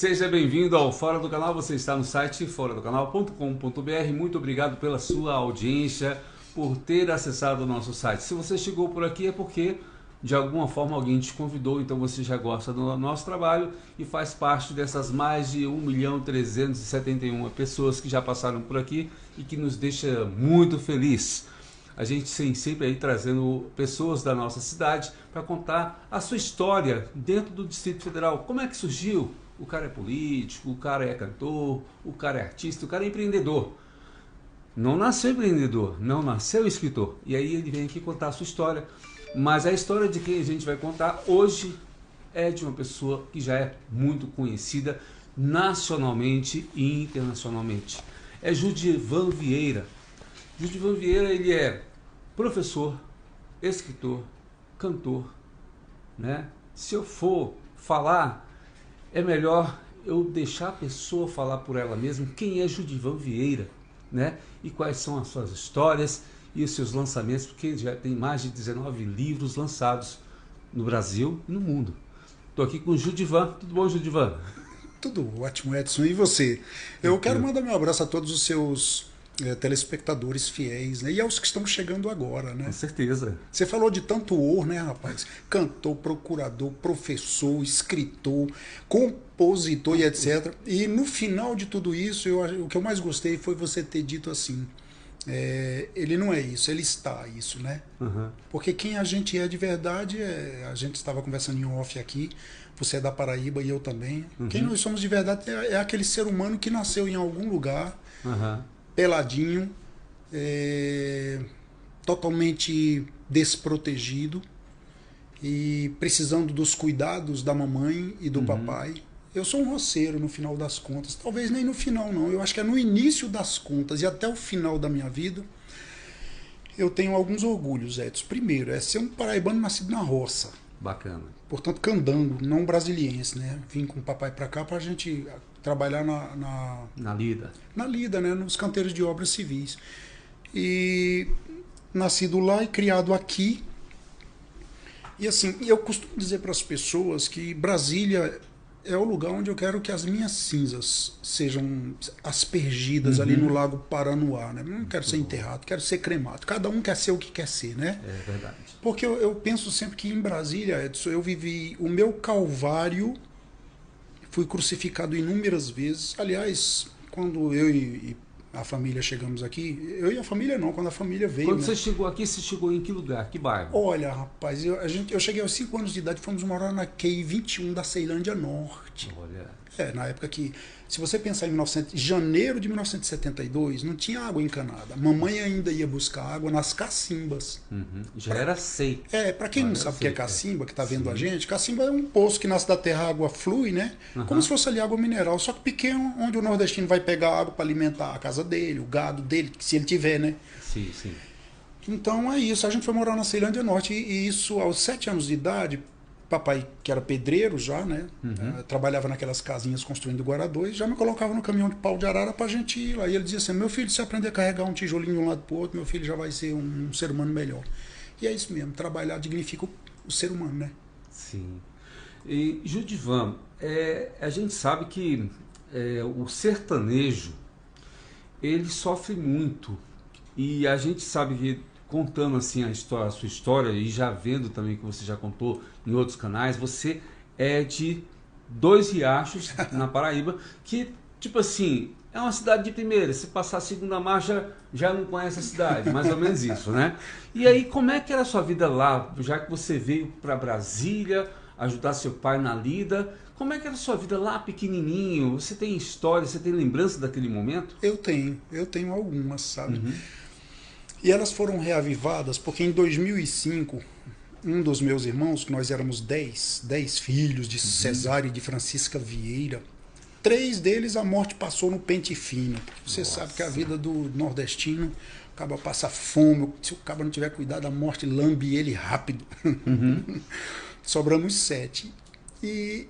Seja bem-vindo ao Fora do Canal. Você está no site foradocanal.com.br. Muito obrigado pela sua audiência, por ter acessado o nosso site. Se você chegou por aqui é porque de alguma forma alguém te convidou, então você já gosta do nosso trabalho e faz parte dessas mais de 1.371.000 pessoas que já passaram por aqui e que nos deixa muito feliz. A gente tem sempre aí trazendo pessoas da nossa cidade para contar a sua história dentro do Distrito Federal. Como é que surgiu? O cara é político, o cara é cantor, o cara é artista, o cara é empreendedor. Não nasceu empreendedor, não nasceu escritor. E aí ele vem aqui contar a sua história. Mas a história de quem a gente vai contar hoje é de uma pessoa que já é muito conhecida nacionalmente e internacionalmente. É Judivan Vieira. Judivan Vieira, ele é professor, escritor, cantor, né? Se eu for falar, é melhor eu deixar a pessoa falar por ela mesma quem é Judivan Vieira, né? E quais são as suas histórias e os seus lançamentos, porque já tem mais de 19 livros lançados no Brasil e no mundo. Estou aqui com o Judivan. Tudo bom, Judivan? Tudo ótimo, Edson. E você? Eu quero mandar meu abraço a todos os seus telespectadores fiéis, né? E aos que estão chegando agora, né? Com certeza. Você falou de tanto or, né, rapaz? Cantor, procurador, professor, escritor, compositor e etc. E no final de tudo isso, o que eu mais gostei foi você ter dito assim: ele não é isso, ele está isso, né? Uhum. Porque quem a gente é de verdade, a gente estava conversando em off aqui, você é da Paraíba e eu também. Uhum. Quem nós somos de verdade é aquele ser humano que nasceu em algum lugar, peladinho, totalmente desprotegido e precisando dos cuidados da mamãe e do papai. Eu sou um roceiro no final das contas, talvez nem no final não, eu acho que é no início das contas e até o final da minha vida. Eu tenho alguns orgulhos, Edson. Primeiro, é ser um paraibano nascido na roça. Bacana. Portanto, candango, não brasiliense, né? Vim com o papai para cá para a gente trabalhar na lida. Na lida, né? Nos canteiros de obras civis. E nascido lá e criado aqui. E assim, eu costumo dizer para as pessoas que Brasília é o lugar onde eu quero que as minhas cinzas sejam aspergidas ali no Lago Paranoá, né? Não quero ser enterrado, quero ser cremado. Cada um quer ser o que quer ser, né? É verdade. Porque eu penso sempre que em Brasília, Edson, eu vivi o meu calvário, fui crucificado inúmeras vezes. Aliás, quando eu e a família chegamos aqui, eu e a família não, quando a família veio. Quando né? você chegou aqui, você chegou em que lugar? Que bairro? Olha, rapaz, eu cheguei aos 5 anos de idade, fomos morar na QI 21 da Ceilândia Norte. Olha. Na época que, se você pensar em janeiro de 1972, não tinha água encanada. Mamãe ainda ia buscar água nas cacimbas. Já era seco. Para quem não sabe o que é cacimba, que está vendo a gente, cacimba é um poço que nasce da terra, a água flui, né? Como se fosse ali água mineral, só que pequeno, onde o nordestino vai pegar água para alimentar a casa dele, o gado dele, se ele tiver, né? Sim, sim. Então é isso, a gente foi morar na Ceilândia Norte e isso aos 7 anos de idade. Papai, que era pedreiro já, né? Trabalhava naquelas casinhas construindo Guará 2, já me colocava no caminhão de pau de arara pra gente ir lá. E ele dizia assim: meu filho, se aprender a carregar um tijolinho de um lado pro outro, meu filho já vai ser um ser humano melhor. E é isso mesmo, trabalhar dignifica o ser humano, né? Sim. E, Judivan, a gente sabe que o sertanejo, ele sofre muito. E a gente sabe que, contando assim a sua história e já vendo também que você já contou em outros canais, você é de Dois Riachos, na Paraíba, que, tipo assim, é uma cidade de primeira. Se passar a segunda marcha, já não conhece a cidade, mais ou menos isso, né? E aí, como é que era a sua vida lá, já que você veio para Brasília ajudar seu pai na lida? Como é que era a sua vida lá pequenininho? Você tem história, você tem lembrança daquele momento? Eu tenho algumas, sabe? E elas foram reavivadas porque em 2005, um dos meus irmãos, que nós éramos 10 filhos de Cesário e de Francisca Vieira, 3 deles a morte passou no pente fino. Você sabe que a vida do nordestino, o cara passa fome, se o cara não tiver cuidado, a morte lambe ele rápido. Sobramos 7. E,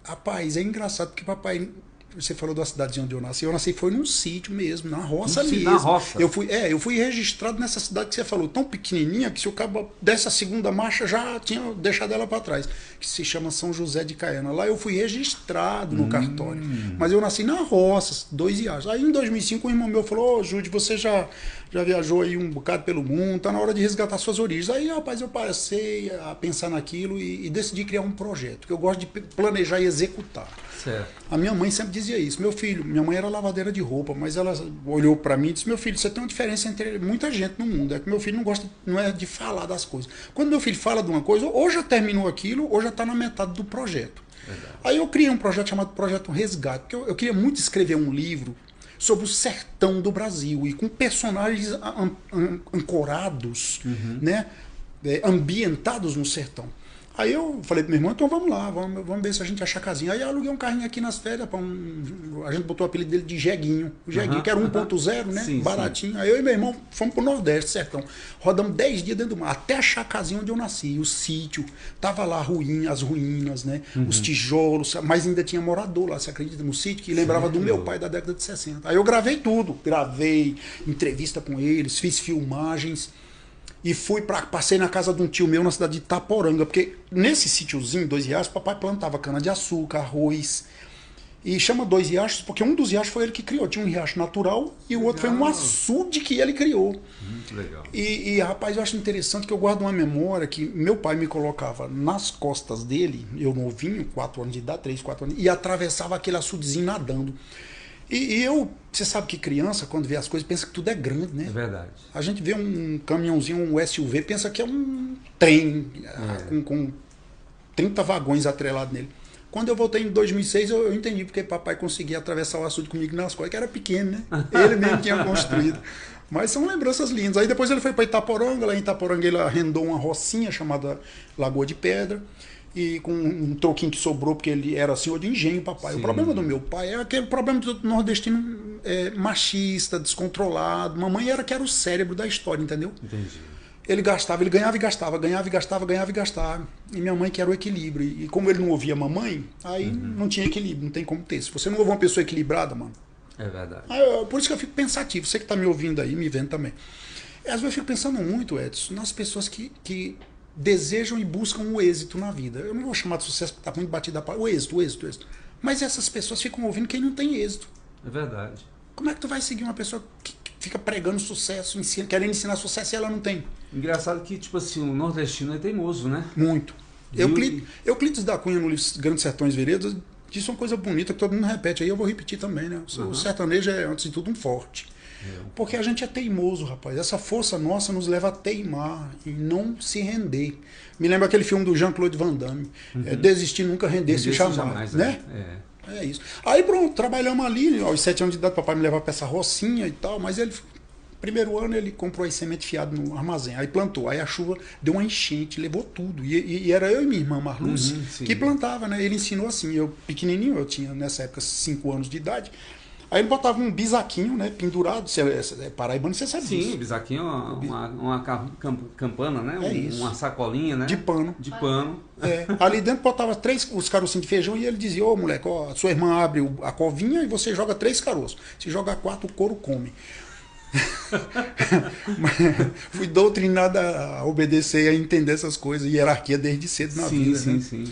rapaz, é engraçado porque papai Você falou da cidadezinha onde eu nasci. Eu nasci foi num sítio mesmo, na roça mesmo. Na roça. Eu fui registrado nessa cidade que você falou, tão pequenininha, que se o cabo dessa segunda marcha já tinha deixado ela para trás, que se chama São José de Caiana. Lá eu fui registrado no cartório. Mas eu nasci na roça, 2 Iachos. Aí em 2005 um irmão meu falou, Júlio, você já viajou aí um bocado pelo mundo, tá na hora de resgatar suas origens. Aí, rapaz, eu passei a pensar naquilo e decidi criar um projeto, que eu gosto de planejar e executar. Certo. A minha mãe sempre dizia isso. Meu filho, minha mãe era lavadeira de roupa, mas ela olhou para mim e disse, meu filho, você tem uma diferença entre muita gente no mundo, é que meu filho não gosta, não é de falar das coisas. Quando meu filho fala de uma coisa, ou já terminou aquilo, ou já está na metade do projeto. Verdade. Aí eu criei um projeto chamado Projeto Resgate, porque eu queria muito escrever um livro sobre o sertão do Brasil e com personagens ancorados, né, ambientados no sertão. Aí eu falei pro meu irmão, então vamos lá, vamos ver se a gente acha a casinha. Aí eu aluguei um carrinho aqui nas férias, a gente botou o apelido dele de Jeguinho. O Jeguinho, que era 1.0, né? Sim, baratinho. Sim. Aí eu e meu irmão fomos pro Nordeste, sertão. Rodamos 10 dias dentro do mar, até achar a casinha onde eu nasci. O sítio, tava lá as ruínas, né? Os tijolos, mas ainda tinha morador lá, você acredita, no sítio, que lembrava do meu pai da década de 60. Aí eu gravei tudo, gravei entrevista com eles, fiz filmagens. E passei na casa de um tio meu na cidade de Itaporanga, porque nesse sítiozinho, 2 Riachos, papai plantava cana-de-açúcar, arroz. E chama 2 Riachos porque um dos riachos foi ele que criou. Tinha um riacho natural e o outro foi um açude que ele criou. Muito legal. E, rapaz, eu acho interessante que eu guardo uma memória que meu pai me colocava nas costas dele, eu novinho, 4 anos de idade, 3, 4 anos, e atravessava aquele açudezinho nadando. E você sabe que criança, quando vê as coisas, pensa que tudo é grande, né? É verdade. A gente vê um caminhãozinho, um SUV, pensa que é um trem com 30 vagões atrelados nele. Quando eu voltei em 2006, eu entendi porque papai conseguia atravessar o açude comigo nas costas, que era pequeno, né? Ele mesmo tinha construído. Mas são lembranças lindas. Aí depois ele foi para Itaporanga, lá em Itaporanga ele arrendou uma rocinha chamada Lagoa de Pedra, e com um troquinho que sobrou, porque ele era senhor de engenho, papai. Sim. O problema do meu pai é aquele problema do nordestino machista, descontrolado. Mamãe era que era o cérebro da história, entendeu? Entendi. Ele gastava, ele ganhava e gastava, ganhava e gastava, ganhava e gastava. E minha mãe que era o equilíbrio. E como ele não ouvia mamãe, aí não tinha equilíbrio, não tem como ter. Se você não ouve uma pessoa equilibrada, mano... É verdade. Por isso que eu fico pensativo. Você que tá me ouvindo aí, me vendo também. Às vezes eu fico pensando muito, Edson, nas pessoas que desejam e buscam o êxito na vida. Eu não vou chamar de sucesso porque está muito batida a palavra. O êxito. Mas essas pessoas ficam ouvindo quem não tem êxito. É verdade. Como é que tu vai seguir uma pessoa que fica pregando sucesso, querendo ensinar sucesso e ela não tem? Engraçado que, tipo assim, o nordestino é teimoso, né? Muito. Euclides da Cunha, no livro Grandes Sertões Veredas, disse uma coisa bonita que todo mundo repete. Aí eu vou repetir também, né? O sertanejo é, antes de tudo, um forte. Porque a gente é teimoso, rapaz. Essa força nossa nos leva a teimar e não se render. Me lembra aquele filme do Jean-Claude Van Damme. Desistir, nunca render-se jamais, né? É isso. Aí pronto, trabalhamos ali, aos 7 anos de idade, papai me levava para essa rocinha e tal, mas ele, primeiro ano ele comprou as sementes fiadas no armazém, aí plantou, aí a chuva deu uma enchente, levou tudo, e era eu e minha irmã Marluce que plantava, né? Ele ensinou assim, eu pequenininho, eu tinha nessa época 5 anos de idade. Aí ele botava um bisaquinho, né, pendurado, você é paraibano, você sabe disso. Sim, bisaquinho é uma campana, né? Uma sacolinha, né? De pano. De pano. Ali dentro botava 3 os carocinhos de feijão e ele dizia, ô moleque, ó, sua irmã abre a covinha e você joga 3 caroços. Se joga 4, o couro come. Fui doutrinado a obedecer e a entender essas coisas, hierarquia desde cedo na vida. Sim.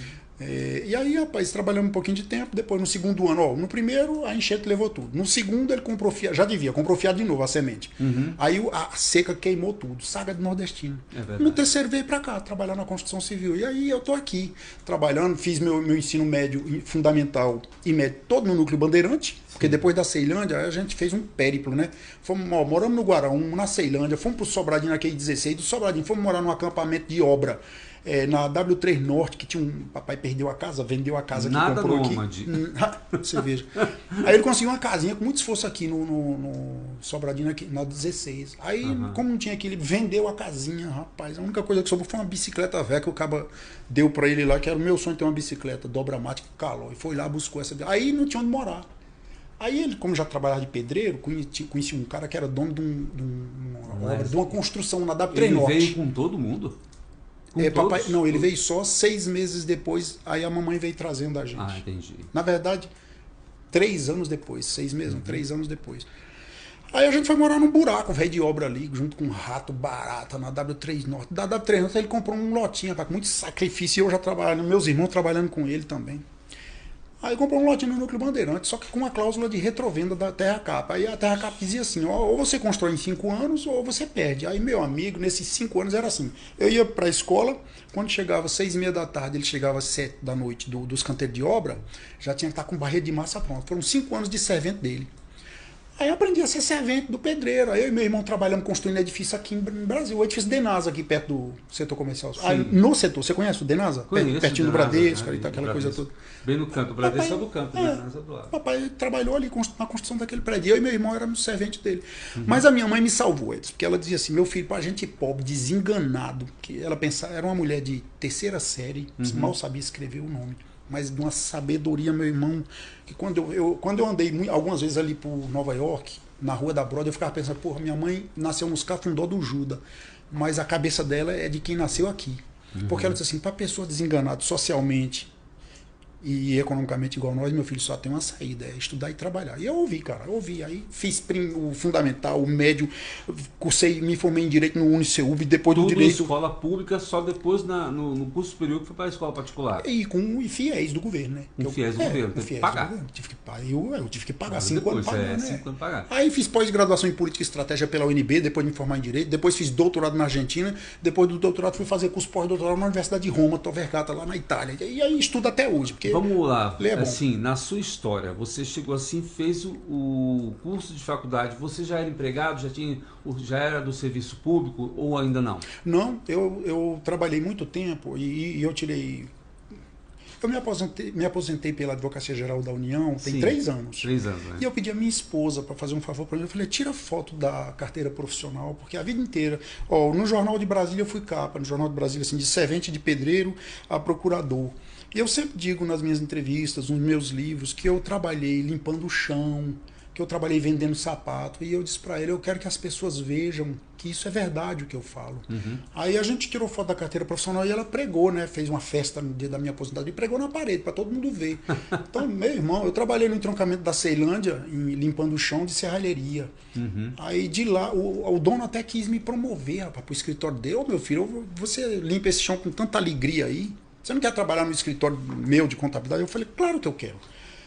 E aí, rapaz, trabalhamos um pouquinho de tempo. Depois, no segundo ano, no primeiro a enchente levou tudo. No segundo ele comprou fiado, comprou fiado de novo a semente. Aí a seca queimou tudo, saga de nordestino. No terceiro veio pra cá, trabalhar na construção civil. E aí eu tô aqui, trabalhando, fiz meu ensino médio fundamental e médio todo no núcleo Bandeirante. Porque depois da Ceilândia, a gente fez um périplo, né? Moramos no Guaraú, na Ceilândia, fomos pro Sobradinho naquele 16, do Sobradinho fomos morar num acampamento de obra na W3 Norte, que tinha papai perdeu a casa, vendeu a casa que comprou aqui. Você veja. Aí ele conseguiu uma casinha com muito esforço aqui no Sobradinho, aqui, na 16. Aí, como não tinha equilíbrio, vendeu a casinha, rapaz. A única coisa que sobrou foi uma bicicleta velha que o cara deu pra ele lá, que era o meu sonho ter uma bicicleta dobra-mática com calor. E foi lá, buscou essa. Aí não tinha onde morar. Aí ele, como já trabalhava de pedreiro, conhecia um cara que era dono de uma construção na W3 Norte. Ele veio com todo mundo? Papai, não, ele veio só 6 meses depois, aí a mamãe veio trazendo a gente. Entendi. Na verdade, 3 anos depois, 6 meses, 3 anos depois. Aí a gente foi morar num buraco velho de obra ali, junto com um rato barata na W3 Norte. Da W3 Norte ele comprou um lotinho, com muito sacrifício, e eu já trabalhando, meus irmãos trabalhando com ele também. Aí comprou um lotinho no Núcleo Bandeirante, só que com uma cláusula de retrovenda da Terra Cap. Aí a Terra Cap dizia assim, ó, ou você constrói em 5 anos ou você perde. Aí meu amigo, nesses 5 anos era assim, eu ia para a escola, quando chegava 6h30 da tarde, ele chegava às 7 da noite dos canteiros de obra, já tinha que estar com barreira de massa pronta. Foram 5 anos de servente dele. Aí eu aprendi a ser servente do pedreiro. Aí eu e meu irmão trabalhamos construindo edifício aqui no Brasil. O edifício Denasa, aqui perto do setor comercial. Aí, no setor, você conhece o Denasa? Conheço, pertinho do Bradesco, e aquela coisa toda. Bem no canto, o Bradesco é do canto, Denasa do lado. Papai trabalhou ali na construção daquele prédio. Eu e meu irmão éramos servente dele. Mas a minha mãe me salvou, Edson, porque ela dizia assim, meu filho, pra gente pobre, desenganado, que ela pensava, era uma mulher de terceira série, mal sabia escrever o nome, mas de uma sabedoria, meu irmão, que quando eu andei algumas vezes ali por Nova York, na Rua da Broadway, eu ficava pensando, porra, minha mãe nasceu nos Cafundó do Juda, mas a cabeça dela é de quem nasceu aqui. Porque ela disse assim, para pessoa desenganada socialmente e economicamente igual nós, meu filho, só tem uma saída, é estudar e trabalhar. E eu ouvi, cara, eu ouvi. Aí fiz o fundamental, o médio, cursei, me formei em Direito no UniCeuv, depois tudo do Direito... escola pública, só depois no curso superior que foi para a escola particular. E com fiéis do governo, né? Com fiéis do governo, com teve que fiéis pagar. do governo. Eu tive que pagar, 5 depois, anos pagando, né? 5 anos pagar. Aí fiz pós-graduação em Política e Estratégia pela UNB, depois de me formar em Direito, depois fiz doutorado na Argentina, depois do doutorado fui fazer curso pós-doutorado na Universidade de Roma, Tor Vergata, lá na Itália. E aí estudo até hoje. Porque vamos lá, é assim, na sua história, você chegou assim, fez o curso de faculdade, você já era empregado, já era do serviço público ou ainda não? Não, eu trabalhei muito tempo e eu tirei... Eu me aposentei pela Advocacia Geral da União tem 3 anos. 3 anos, né? E eu pedi a minha esposa para fazer um favor para mim. Eu falei, tira foto da carteira profissional, porque a vida inteira... Ó, no Jornal de Brasília eu fui capa, no Jornal de Brasília, assim, de servente de pedreiro a procurador. E eu sempre digo nas minhas entrevistas, nos meus livros, que eu trabalhei limpando o chão, que eu trabalhei vendendo sapato. E eu disse para ele, eu quero que as pessoas vejam que isso é verdade o que eu falo. Aí a gente tirou foto da carteira profissional e ela pregou, né? Fez uma festa no dia da minha aposentadoria e pregou na parede para todo mundo ver. Então, meu irmão, eu trabalhei no entroncamento da Ceilândia, limpando o chão de serralheria. Aí de lá, o dono até quis me promover, rapaz, pro escritório dele. Ô, meu filho, você limpa esse chão com tanta alegria aí? Você não quer trabalhar no escritório meu de contabilidade? Eu falei, claro que eu quero.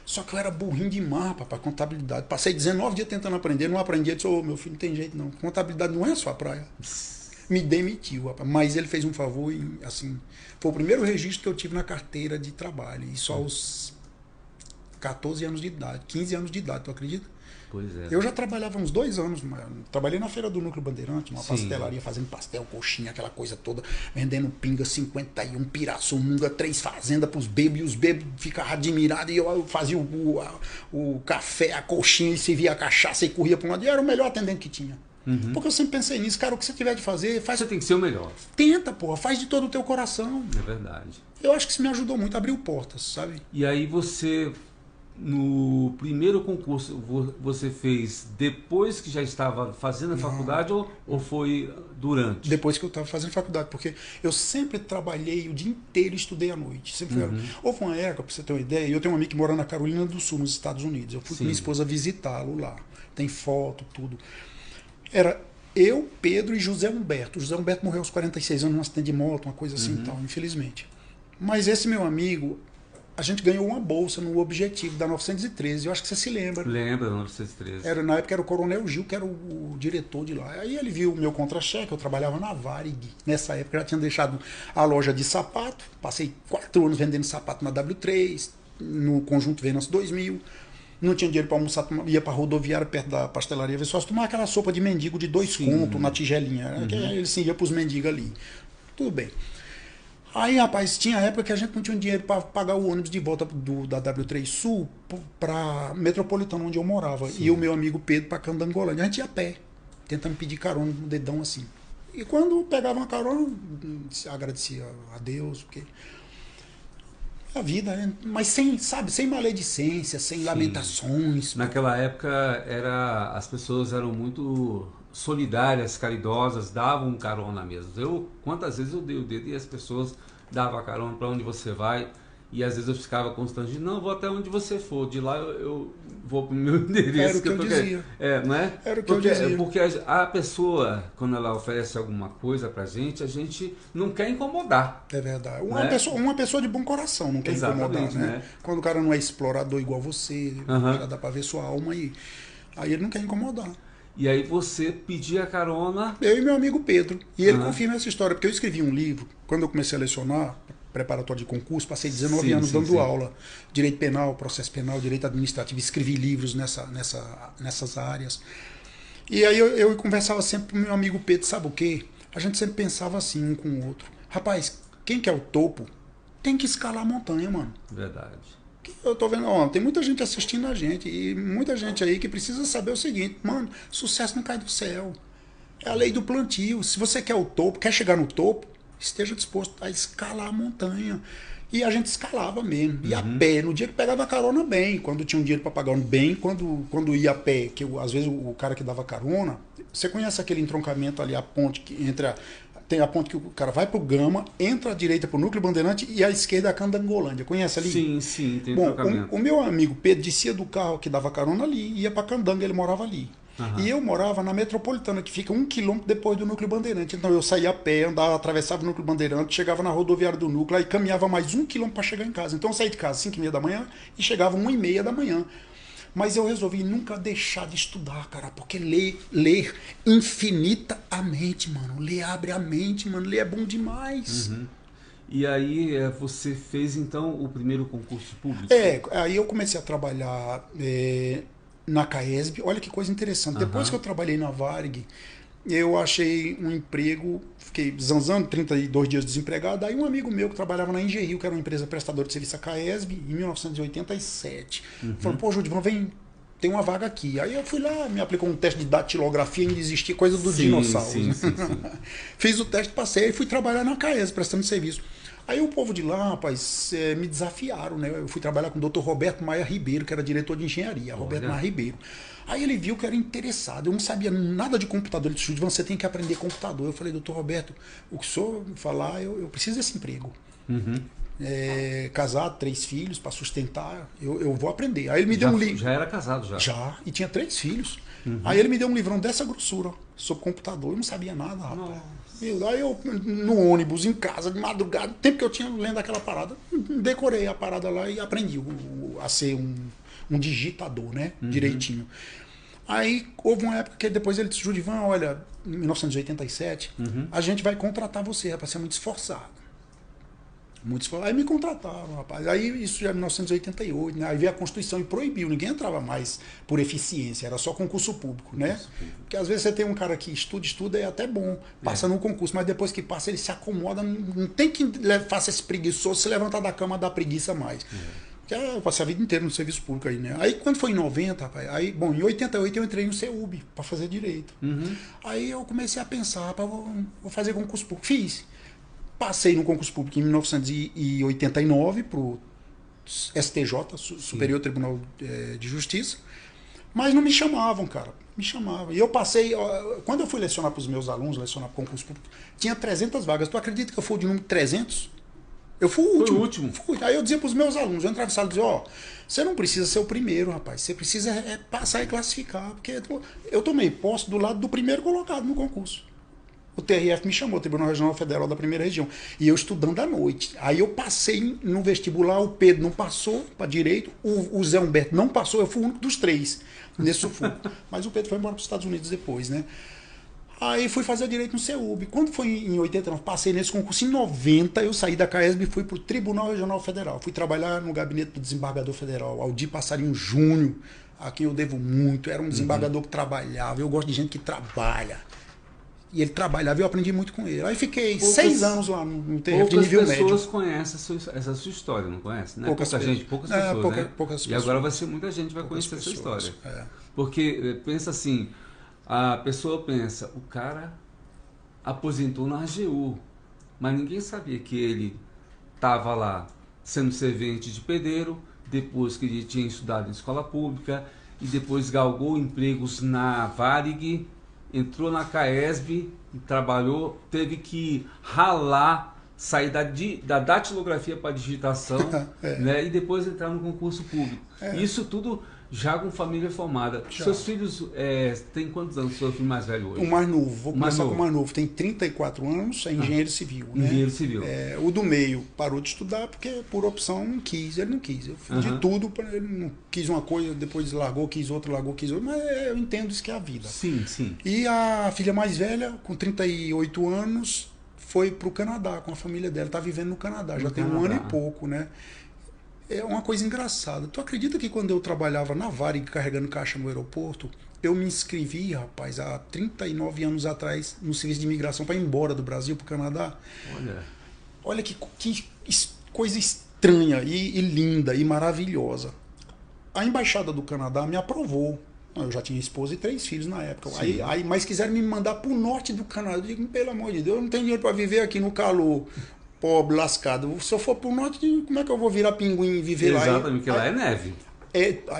Só que eu era burrinho demais, papai, contabilidade. Passei 19 dias tentando aprender, não aprendi. Eu disse, ô, meu filho, não tem jeito não. Contabilidade não é a sua praia. Me demitiu, rapaz. Mas ele fez um favor e, assim, foi o primeiro registro que eu tive na carteira de trabalho. E só aos 14 anos de idade, 15 anos de idade, tu acredita? Pois é. Eu já trabalhava uns 2 anos, trabalhei na feira do Núcleo Bandeirante, uma pastelaria, fazendo pastel, coxinha, aquela coisa toda, vendendo pinga 51, pirassununga, 3 fazendas pros bebês, e os bebês ficavam admirados, e eu fazia o café, a coxinha, e servia a cachaça e corria para um lado, e eu era o melhor atendente que tinha. Porque eu sempre pensei nisso, cara, o que você tiver de fazer, faz. Você tem que ser o melhor. Tenta, porra, faz de todo o teu coração. É verdade. Eu acho que isso me ajudou muito, abriu portas, sabe? E aí você... No primeiro concurso, você fez depois que já estava fazendo a faculdade ou foi durante? Depois que eu estava fazendo faculdade, porque eu sempre trabalhei o dia inteiro e estudei à noite. Sempre houve uma época, para você ter uma ideia, eu tenho um amigo que mora na Carolina do Sul, nos Estados Unidos. Eu fui com minha esposa visitá-lo lá. Tem foto, tudo. Era eu, Pedro e José Humberto. O José Humberto morreu aos 46 anos num acidente de moto, uma coisa assim e tal, infelizmente. Mas esse meu amigo... A gente ganhou uma bolsa no Objetivo da 913, eu acho que você se lembra. Lembra da 913. Na época era o Coronel Gil, que era o diretor de lá. Aí ele viu o meu contra-cheque, eu trabalhava na Varig. Nessa época eu já tinha deixado a loja de sapato, passei 4 anos vendendo sapato na W3, no Conjunto Venus 2000. Não tinha dinheiro para almoçar, ia para a rodoviária perto da pastelaria Viçosa, tomar aquela sopa de mendigo de 2 contos na tigelinha. Ele sim ia para os mendigos ali. Tudo bem. Aí, rapaz, tinha época que a gente não tinha dinheiro para pagar o ônibus de volta da W3 Sul para Metropolitano, onde eu morava. E o meu amigo Pedro para Candangolândia. A gente ia a pé, tentando pedir carona no dedão assim. E quando pegava uma carona, agradecia a Deus, porque... A vida, né? Mas sem maledicência, sem lamentações. Naquela época as pessoas eram muito solidárias, caridosas, davam carona mesmo. Quantas vezes eu dei o dedo e as pessoas davam carona para onde você vai. E às vezes eu ficava constrangido, não, eu vou até onde você for, de lá eu vou pro meu endereço. Era o que eu dizia. Não é? Era o que eu dizia. Porque a pessoa, quando ela oferece alguma coisa pra gente, a gente não quer incomodar. É verdade. Né? Uma pessoa de bom coração não quer incomodar, né? Quando o cara não é explorador igual você, já dá pra ver sua alma aí. Aí ele não quer incomodar. E aí você pedia carona... Eu e meu amigo Pedro. E ele confirma essa história, porque eu escrevi um livro, quando eu comecei a lecionar, preparatório de concurso, passei 19 anos dando aula. Direito penal, processo penal, direito administrativo. Escrevi livros nessas áreas. E aí eu conversava sempre com meu amigo Pedro, sabe o quê? A gente sempre pensava assim, um com o outro. Rapaz, quem quer o topo tem que escalar a montanha, mano. Verdade. Eu tô vendo, ó, tem muita gente assistindo a gente e muita gente aí que precisa saber o seguinte, mano, sucesso não cai do céu. É a lei do plantio. Se você quer o topo, quer chegar no topo, esteja disposto a escalar a montanha. E a gente escalava mesmo, ia a pé, no dia que pegava carona bem, quando tinha um dinheiro para pagar bem, quando ia a pé, que às vezes o cara que dava carona, você conhece aquele entroncamento ali, a ponte que entra, tem a ponte que o cara vai pro Gama, entra à direita pro Núcleo Bandeirante e à esquerda a Candangolândia, conhece ali? Sim, tem entroncamento. O meu amigo Pedro descia do carro que dava carona ali, ia para Candanga, ele morava ali. E eu morava na Metropolitana, que fica 1 quilômetro depois do Núcleo Bandeirante. Então eu saía a pé, andava, atravessava o Núcleo Bandeirante, chegava na rodoviária do Núcleo, aí caminhava mais 1 quilômetro para chegar em casa. Então eu saí de casa às 5h30 da manhã e chegava 1h30 da manhã. Mas eu resolvi nunca deixar de estudar, cara, porque ler infinitamente, mano. Ler abre a mente, mano. Ler é bom demais. E aí você fez então o primeiro concurso público? Aí eu comecei a trabalhar... na CAESB, olha que coisa interessante. Depois que eu trabalhei na Varig, eu achei um emprego, fiquei zanzando, 32 dias desempregado. Aí um amigo meu que trabalhava na Engerrio, que era uma empresa prestadora de serviço à CAESB, em 1987, falou, pô, Judivan, vem, tem uma vaga aqui. Aí eu fui lá, me aplicou um teste de datilografia, ainda existia coisa do dinossauro. Sim. Fiz o teste, passei e fui trabalhar na CAESB, prestando serviço. Aí o povo de lá, rapaz, me desafiaram, né? Eu fui trabalhar com o Dr. Roberto Maia Ribeiro, que era diretor de engenharia, Roberto Maia Ribeiro. Aí ele viu que eu era interessado, eu não sabia nada de computador. Ele disse, você tem que aprender computador. Eu falei, Dr. Roberto, o que o senhor falar, eu preciso desse emprego. Casado, 3 filhos, para sustentar, eu vou aprender. Aí ele me deu um livro. Já era casado, já? Já, e tinha 3 filhos. Aí ele me deu um livrão dessa grossura, sobre computador, eu não sabia nada, rapaz. Aí eu, no ônibus, em casa, de madrugada, o tempo que eu tinha lendo aquela parada, decorei a parada lá e aprendi a ser um digitador, né? Direitinho. Aí houve uma época que depois ele disse, Judivan, olha, em 1987, a gente vai contratar você, para ser muito esforçado. Aí me contrataram, rapaz. Aí isso já em 1988, né? Aí veio a Constituição e proibiu, ninguém entrava mais por eficiência, era só concurso público, né? Porque às vezes você tem um cara que estuda, é até bom, passa no concurso, mas depois que passa ele se acomoda, não tem que faça esse preguiçoso se levantar da cama da preguiça mais. Porque eu passei a vida inteira no serviço público aí, né? Aí quando foi em 90, rapaz, aí, bom, em 88 eu entrei no CEUB para fazer direito. Aí eu comecei a pensar, vou fazer concurso público. Fiz. Passei no concurso público em 1989 para o STJ, Superior Tribunal de Justiça, mas não me chamavam, cara. Me chamavam. E eu passei, quando eu fui lecionar para os meus alunos, lecionar para o concurso público, tinha 300 vagas. Tu acredita que eu fui o de número 300? Eu fui o último. Aí eu dizia para os meus alunos, eu entrava em sala e dizia, você não precisa ser o primeiro, rapaz. Você precisa passar e classificar, porque eu tomei posse do lado do primeiro colocado no concurso. O TRF me chamou, Tribunal Regional Federal da Primeira Região. E eu estudando à noite. Aí eu passei no vestibular, o Pedro não passou para direito, o Zé Humberto não passou, eu fui o único dos 3 nesse sufoco. Mas o Pedro foi embora para os Estados Unidos depois, né? Aí fui fazer direito no CEUB. Quando foi em 89, passei nesse concurso. Em 90, eu saí da CAESB e fui para o Tribunal Regional Federal. Fui trabalhar no gabinete do desembargador federal, Aldir Passarinho Júnior, a quem eu devo muito. Era um desembargador que trabalhava. Eu gosto de gente que trabalha. E ele trabalhava e eu aprendi muito com ele. Aí fiquei 6 anos lá no TRF de nível médio. Poucas pessoas conhecem essa sua história, não conhece? Né? Poucas pessoas, né? Poucas pessoas. E agora muita gente vai conhecer essa história. Porque pensa assim, a pessoa pensa, o cara aposentou na AGU, mas ninguém sabia que ele estava lá sendo servente de pedreiro, depois que ele tinha estudado em escola pública, e depois galgou empregos na Varig, entrou na CAESB, trabalhou, teve que ralar sair da datilografia para a digitação, né? E depois entrar no concurso público. Isso tudo já com família formada. Já. Seus filhos têm quantos anos? Seu filho mais velho hoje? O mais novo, vou começar com o mais novo. Tem 34 anos, é engenheiro civil. Né? Engenheiro civil. O do meio parou de estudar porque por opção não quis. Ele não quis. Eu fiz de tudo, ele não quis uma coisa, depois largou, quis outra, largou, quis outra. Mas eu entendo isso que é a vida. Sim, sim. E a filha mais velha, com 38 anos, foi para o Canadá com a família dela. Está vivendo no Canadá, já tem um ano e pouco, né? É uma coisa engraçada. Tu acredita que quando eu trabalhava na Varig carregando caixa no aeroporto, eu me inscrevi, rapaz, há 39 anos atrás, no serviço de imigração para ir embora do Brasil para o Canadá? Olha que coisa estranha e linda e maravilhosa. A embaixada do Canadá me aprovou. Eu já tinha esposa e 3 filhos na época. Mas quiseram me mandar para o norte do Canadá. Eu digo, pelo amor de Deus, eu não tenho dinheiro para viver aqui no calor. Pobre, lascado. Se eu for pro norte, como é que eu vou virar pinguim e viver lá? Exatamente, porque lá é neve.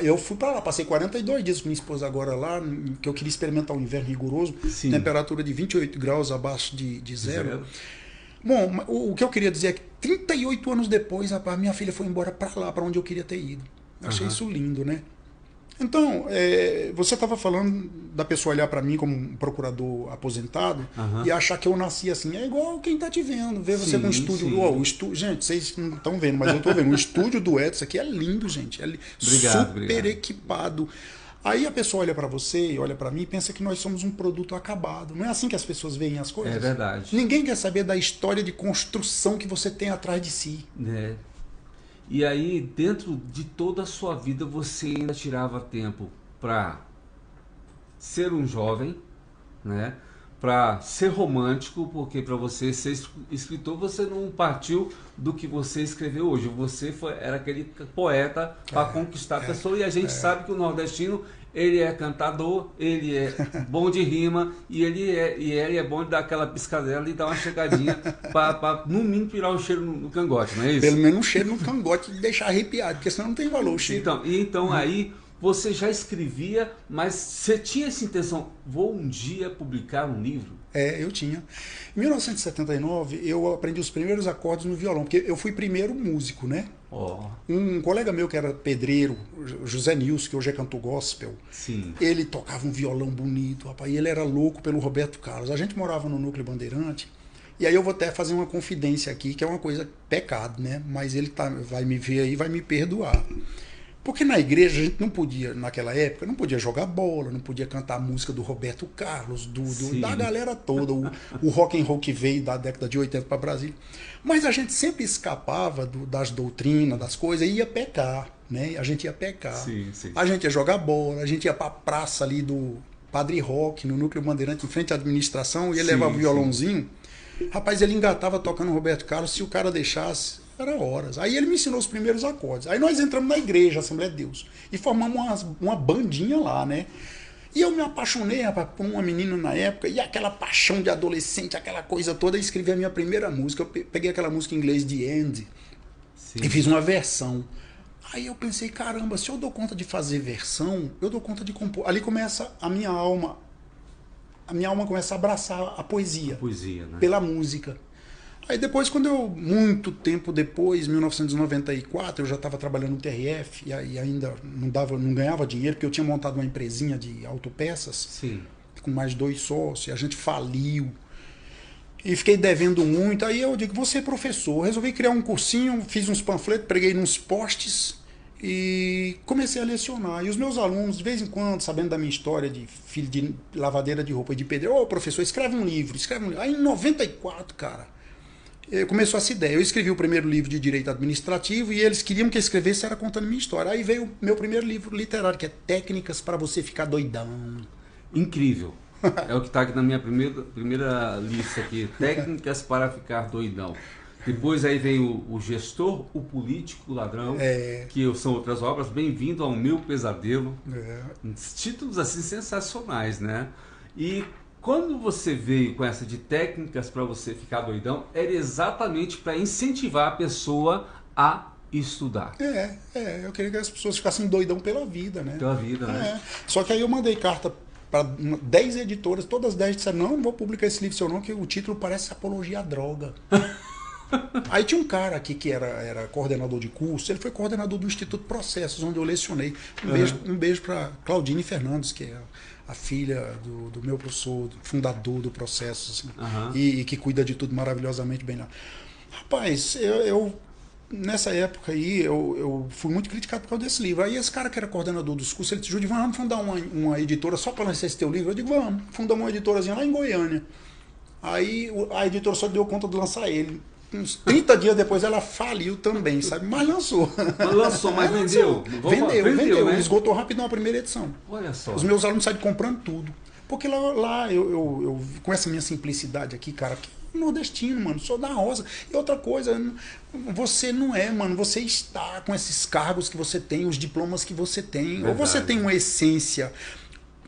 Eu fui para lá, passei 42 dias com minha esposa agora lá, que eu queria experimentar um inverno rigoroso, temperatura de 28 graus abaixo de zero. Bom, o que eu queria dizer é que 38 anos depois, rapaz, minha filha foi embora para lá, para onde eu queria ter ido. Achei isso lindo, né? Então, você estava falando da pessoa olhar para mim como um procurador aposentado e achar que eu nasci assim. É igual quem está te vendo, ver você com o estúdio. Gente, vocês não estão vendo, mas eu estou vendo. O estúdio do Edson aqui é lindo, gente. Obrigado. Equipado. Aí a pessoa olha para você, olha para mim e pensa que nós somos um produto acabado. Não é assim que as pessoas veem as coisas? É verdade. Ninguém quer saber da história de construção que você tem atrás de si. E aí, dentro de toda a sua vida, você ainda tirava tempo para ser um jovem, né? Para ser romântico, porque para você ser escritor, você não partiu do que você escreveu hoje. Você era aquele poeta para conquistar a pessoa. E a gente sabe que o nordestino, ele é cantador, ele é bom de rima e ele é bom de dar aquela piscadela e dar uma chegadinha para no mínimo tirar o cheiro no cangote, não é isso? Pelo menos um cheiro no cangote e deixar arrepiado, porque senão não tem valor o cheiro. Então aí você já escrevia, mas você tinha essa intenção, vou um dia publicar um livro? Eu tinha. Em 1979, eu aprendi os primeiros acordes no violão, porque eu fui primeiro músico, né? Um colega meu que era pedreiro, José Nilson, que hoje é cantor gospel, ele tocava um violão bonito, rapaz, e ele era louco pelo Roberto Carlos. A gente morava no Núcleo Bandeirante, e aí eu vou até fazer uma confidência aqui, que é uma coisa pecado, né? Mas ele vai me ver aí, vai me perdoar. Porque na igreja a gente não podia, naquela época, não podia jogar bola, não podia cantar a música do Roberto Carlos, da galera toda, o rock and roll que veio da década de 80 para Brasília. Mas a gente sempre escapava das doutrinas, das coisas, e ia pecar, né? A gente ia pecar. A gente ia jogar bola, a gente ia para a praça ali do Padre Roque, no Núcleo Bandeirante, em frente à administração, ia levar o violãozinho. Rapaz, ele engatava tocando Roberto Carlos, se o cara deixasse... Era horas. Aí ele me ensinou os primeiros acordes. Aí nós entramos na igreja, Assembleia de Deus, e formamos uma bandinha lá, né? E eu me apaixonei, rapaz, por uma menina na época, e aquela paixão de adolescente, aquela coisa toda, e escrevi a minha primeira música. Eu peguei aquela música em inglês, The End, e fiz uma versão. Aí eu pensei, caramba, se eu dou conta de fazer versão, eu dou conta de compor. Ali começa a minha alma começa a abraçar a poesia, né? Pela música. Aí depois, muito tempo depois, 1994, eu já estava trabalhando no TRF e ainda não ganhava dinheiro, porque eu tinha montado uma empresinha de autopeças com mais 2 sócios, e a gente faliu. E fiquei devendo muito. Aí eu digo, vou ser professor. Resolvi criar um cursinho, fiz uns panfletos, preguei nos postes e comecei a lecionar. E os meus alunos, de vez em quando, sabendo da minha história de filho de lavadeira de roupa e de pedreiro, professor, escreve um livro. Aí em 94, cara, começou essa ideia. Eu escrevi o primeiro livro de Direito Administrativo e eles queriam que eu escrevesse, era contando minha história. Aí veio o meu primeiro livro literário, que é Técnicas para você ficar doidão. Incrível. É o que está aqui na minha primeira lista aqui. Técnicas para ficar doidão. Depois aí vem o Gestor, o Político, o Ladrão, que são outras obras. Bem-vindo ao Meu Pesadelo. Títulos assim sensacionais, né? E quando você veio com essa de técnicas para você ficar doidão, era exatamente para incentivar a pessoa a estudar. Eu queria que as pessoas ficassem doidão pela vida, né? Pela vida, né? Só que aí eu mandei carta para 10 editoras, todas 10 disseram, não vou publicar esse livro seu não, que o título parece apologia à droga. Aí tinha um cara aqui que era coordenador de curso, ele foi coordenador do Instituto Processos, onde eu lecionei. Um beijo para Claudine Fernandes, que é a filha do meu professor, fundador do Processos, assim, e que cuida de tudo maravilhosamente bem lá. Rapaz, nessa época aí, eu fui muito criticado por causa desse livro. Aí esse cara que era coordenador dos cursos, ele disse, Judy, vamos fundar uma editora só para lançar esse teu livro? Eu digo, vamos. Fundamos uma editorazinha lá em Goiânia. Aí a editora só deu conta de lançar ele. Uns 30 dias depois ela faliu também, sabe? Mas lançou. Mas vendeu? Vendeu. Né? Esgotou rápido na primeira edição. Olha só. Os meus alunos saíram comprando tudo. Porque lá eu com essa minha simplicidade aqui, cara, que nordestino, mano, sou da roça. E outra coisa, você não é, mano, você está com esses cargos que você tem, os diplomas que você tem. Verdade. Ou você tem uma essência,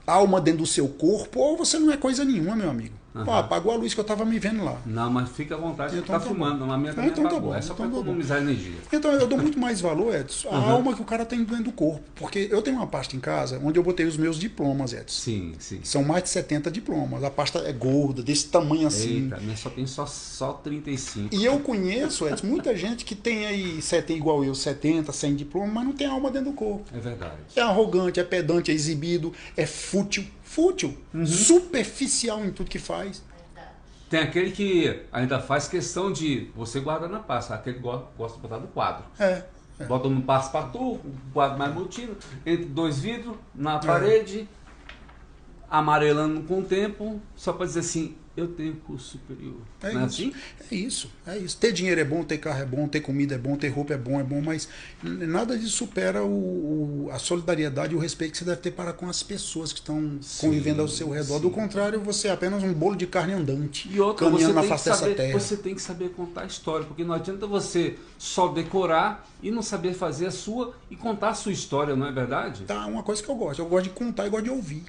alma dentro do seu corpo, ou você não é coisa nenhuma, meu amigo. Pô, apagou a luz que eu tava me vendo lá. Não, mas fica à vontade, então, tá filmando, na minha também então apagou. Tá bom, é só para economizar energia. Então eu dou muito mais valor, Edson, à alma que o cara tem dentro do corpo. Porque eu tenho uma pasta em casa onde eu botei os meus diplomas, Edson. Sim, sim. São mais de 70 diplomas. A pasta é gorda, desse tamanho assim. Eita, minha só tem só 35. E eu conheço, Edson, muita gente que tem aí, tem igual eu, 70, 100 diplomas, mas não tem alma dentro do corpo. É verdade. É arrogante, é pedante, é exibido, é fútil, superficial em tudo que faz. Tem aquele que ainda faz questão de você guardar na pasta, aquele que gosta de botar no quadro. Bota no passo-pato, o quadro mais multido, entre dois vidros, na parede, amarelando com o tempo, só para dizer assim, eu tenho curso superior. Não é assim? É isso. Ter dinheiro é bom, ter carro é bom, ter comida é bom, ter roupa é bom, mas nada disso supera a solidariedade e o respeito que você deve ter para com as pessoas que estão convivendo ao seu redor. Do contrário, você é apenas um bolo de carne andante, e outra, caminhando na face dessa terra. Você tem que saber contar a história, porque não adianta você só decorar e não saber fazer a sua e contar a sua história, não é verdade? Tá, uma coisa que eu gosto de contar e gosto de ouvir.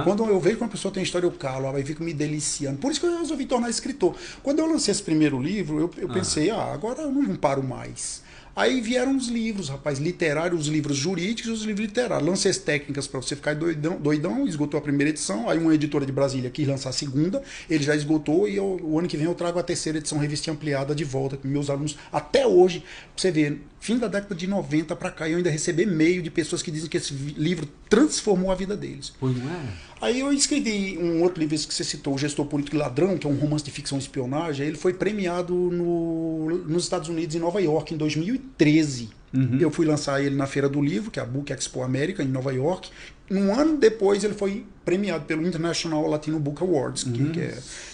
Quando eu vejo que uma pessoa tem história, eu calo, aí fico me deliciando. Por isso que eu resolvi tornar escritor. Quando eu lancei esse primeiro livro, eu pensei, agora eu não paro mais. Aí vieram os livros, rapaz, literários, os livros jurídicos e os livros literários. Lancei as técnicas para você ficar doidão, esgotou a primeira edição. Aí uma editora de Brasília quis lançar a segunda, ele já esgotou e o ano que vem eu trago a terceira edição, revista ampliada, de volta com meus alunos. Até hoje, pra você ver, fim da década de 90 para cá, eu ainda recebi e-mail de pessoas que dizem que esse livro transformou a vida deles. Pois não é? Aí eu escrevi um outro livro que você citou, O Gestor Político e Ladrão, que é um romance de ficção e espionagem. Ele foi premiado nos Estados Unidos, em Nova York, em 2013. Eu fui lançar ele na Feira do Livro, que é a Book Expo América, em Nova York. Um ano depois ele foi premiado pelo International Latino Book Awards,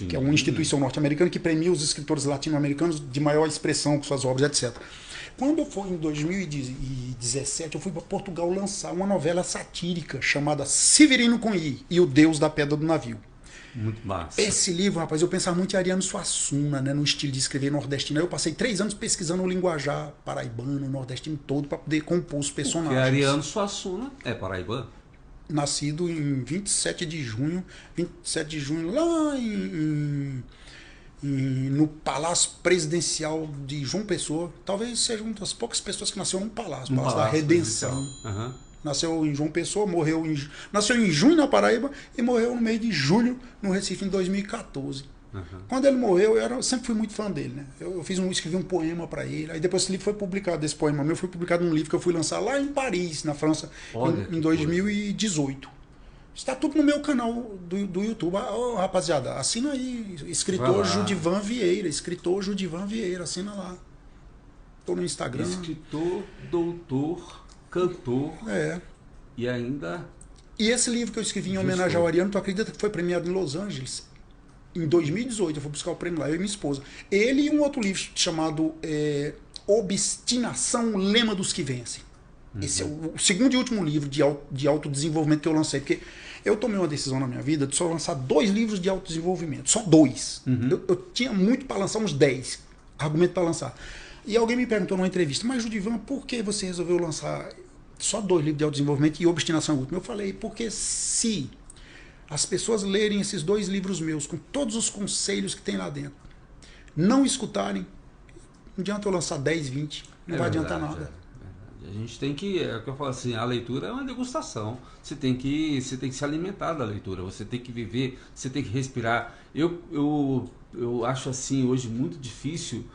que é uma instituição norte-americana que premia os escritores latino-americanos de maior expressão com suas obras, etc. Quando foi em 2017, eu fui para Portugal lançar uma novela satírica chamada Severino com I e o Deus da Pedra do Navio. Muito massa. Esse livro, rapaz, eu pensava muito em Ariano Suassuna, né, no estilo de escrever nordestino. Eu passei 3 anos pesquisando o linguajar paraibano, nordestino todo, para poder compor os personagens. Porque Ariano Suassuna é paraibano? Nascido em 27 de junho, lá no Palácio Presidencial de João Pessoa. Talvez seja uma das poucas pessoas que nasceu num palácio, Palácio da Redenção. Nasceu em João Pessoa, nasceu em junho na Paraíba e morreu no mês de julho no Recife em 2014. Quando ele morreu, eu sempre fui muito fã dele, né? Eu escrevi um poema para ele. Aí depois esse livro foi publicado, esse poema meu foi publicado num livro que eu fui lançar lá em Paris, na França, em 2018. Está tudo no meu canal do YouTube. Rapaziada, assina aí. Escritor Judivan Vieira. Assina lá. Estou no Instagram. Escritor, doutor, cantor. E ainda... E esse livro que eu escrevi em homenagem ao Ariano, tu acredita que foi premiado em Los Angeles? Em 2018, eu fui buscar o prêmio lá, eu e minha esposa. Ele e um outro livro chamado Obstinação, Lema dos que Vencem. Esse é o segundo e último livro de autodesenvolvimento que eu lancei, porque eu tomei uma decisão na minha vida de só lançar 2 livros de autodesenvolvimento, só 2. Eu tinha muito para lançar, uns 10 argumentos para lançar. E alguém me perguntou numa entrevista, mas Judivan, por que você resolveu lançar só 2 livros de autodesenvolvimento e Obstinação última? Eu falei, porque se as pessoas lerem esses 2 livros meus, com todos os conselhos que tem lá dentro, não escutarem, não adianta eu lançar 10, 20, não vai adiantar nada. A gente tem que, é o que eu falo assim, a leitura é uma degustação. Você tem que se alimentar da leitura, você tem que viver, você tem que respirar. Eu acho assim hoje muito difícil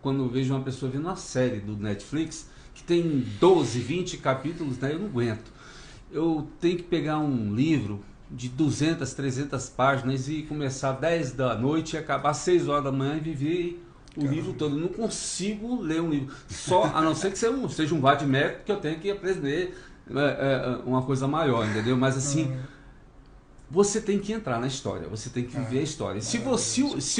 quando eu vejo uma pessoa vendo uma série do Netflix que tem 12, 20 capítulos, né, eu não aguento. Eu tenho que pegar um livro de 200, 300 páginas e começar 10 da noite e acabar 6 horas da manhã e viver o livro todo. Eu não consigo ler um livro. Só, a não ser que seja um vade-mecum que eu tenho que aprender uma coisa maior, entendeu? Mas assim, você tem que entrar na história, você tem que viver a história. Se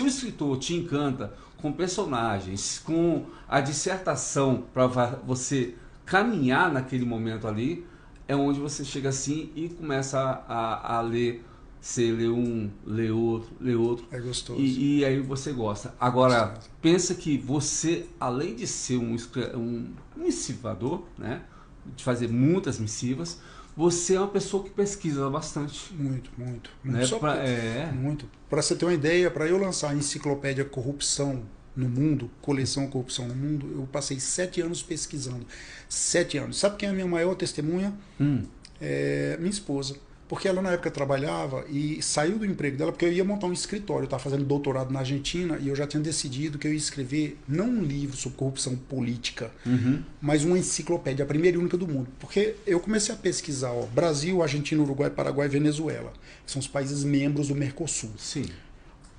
o escritor te encanta com personagens, com a dissertação para você caminhar naquele momento ali, é onde você chega assim e começa a ler. Você lê um, lê outro. É gostoso. E aí você gosta. Agora, pensa que você, além de ser um missivador, né, de fazer muitas missivas, você é uma pessoa que pesquisa bastante. Muito. Né? Muito. Para você ter uma ideia, para eu lançar a enciclopédia Corrupção no Mundo, coleção Corrupção no Mundo, eu passei 7 anos pesquisando. 7 anos. Sabe quem é a minha maior testemunha? Minha esposa. Porque ela na época trabalhava e saiu do emprego dela porque eu ia montar um escritório. Eu estava fazendo doutorado na Argentina e eu já tinha decidido que eu ia escrever não um livro sobre corrupção política, mas uma enciclopédia, a primeira e única do mundo. Porque eu comecei a pesquisar Brasil, Argentina, Uruguai, Paraguai e Venezuela, que são os países membros do Mercosul. Sim.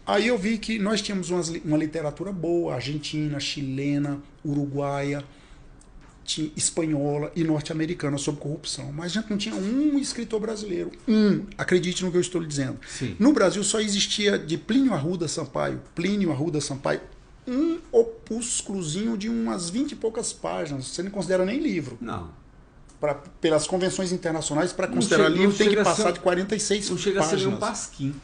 Aí eu vi que nós tínhamos uma literatura boa, argentina, chilena, uruguaia, espanhola e norte-americana sobre corrupção, mas a gente não tinha um escritor brasileiro, acredite no que eu estou lhe dizendo. Sim. No Brasil só existia de Plínio Arruda Sampaio, um opúsculozinho de umas 20 e poucas páginas, você não considera nem livro. Não. Pelas convenções internacionais, para considerar livro tem que passar de 46 páginas. Não chega a ser nenhum pasquim.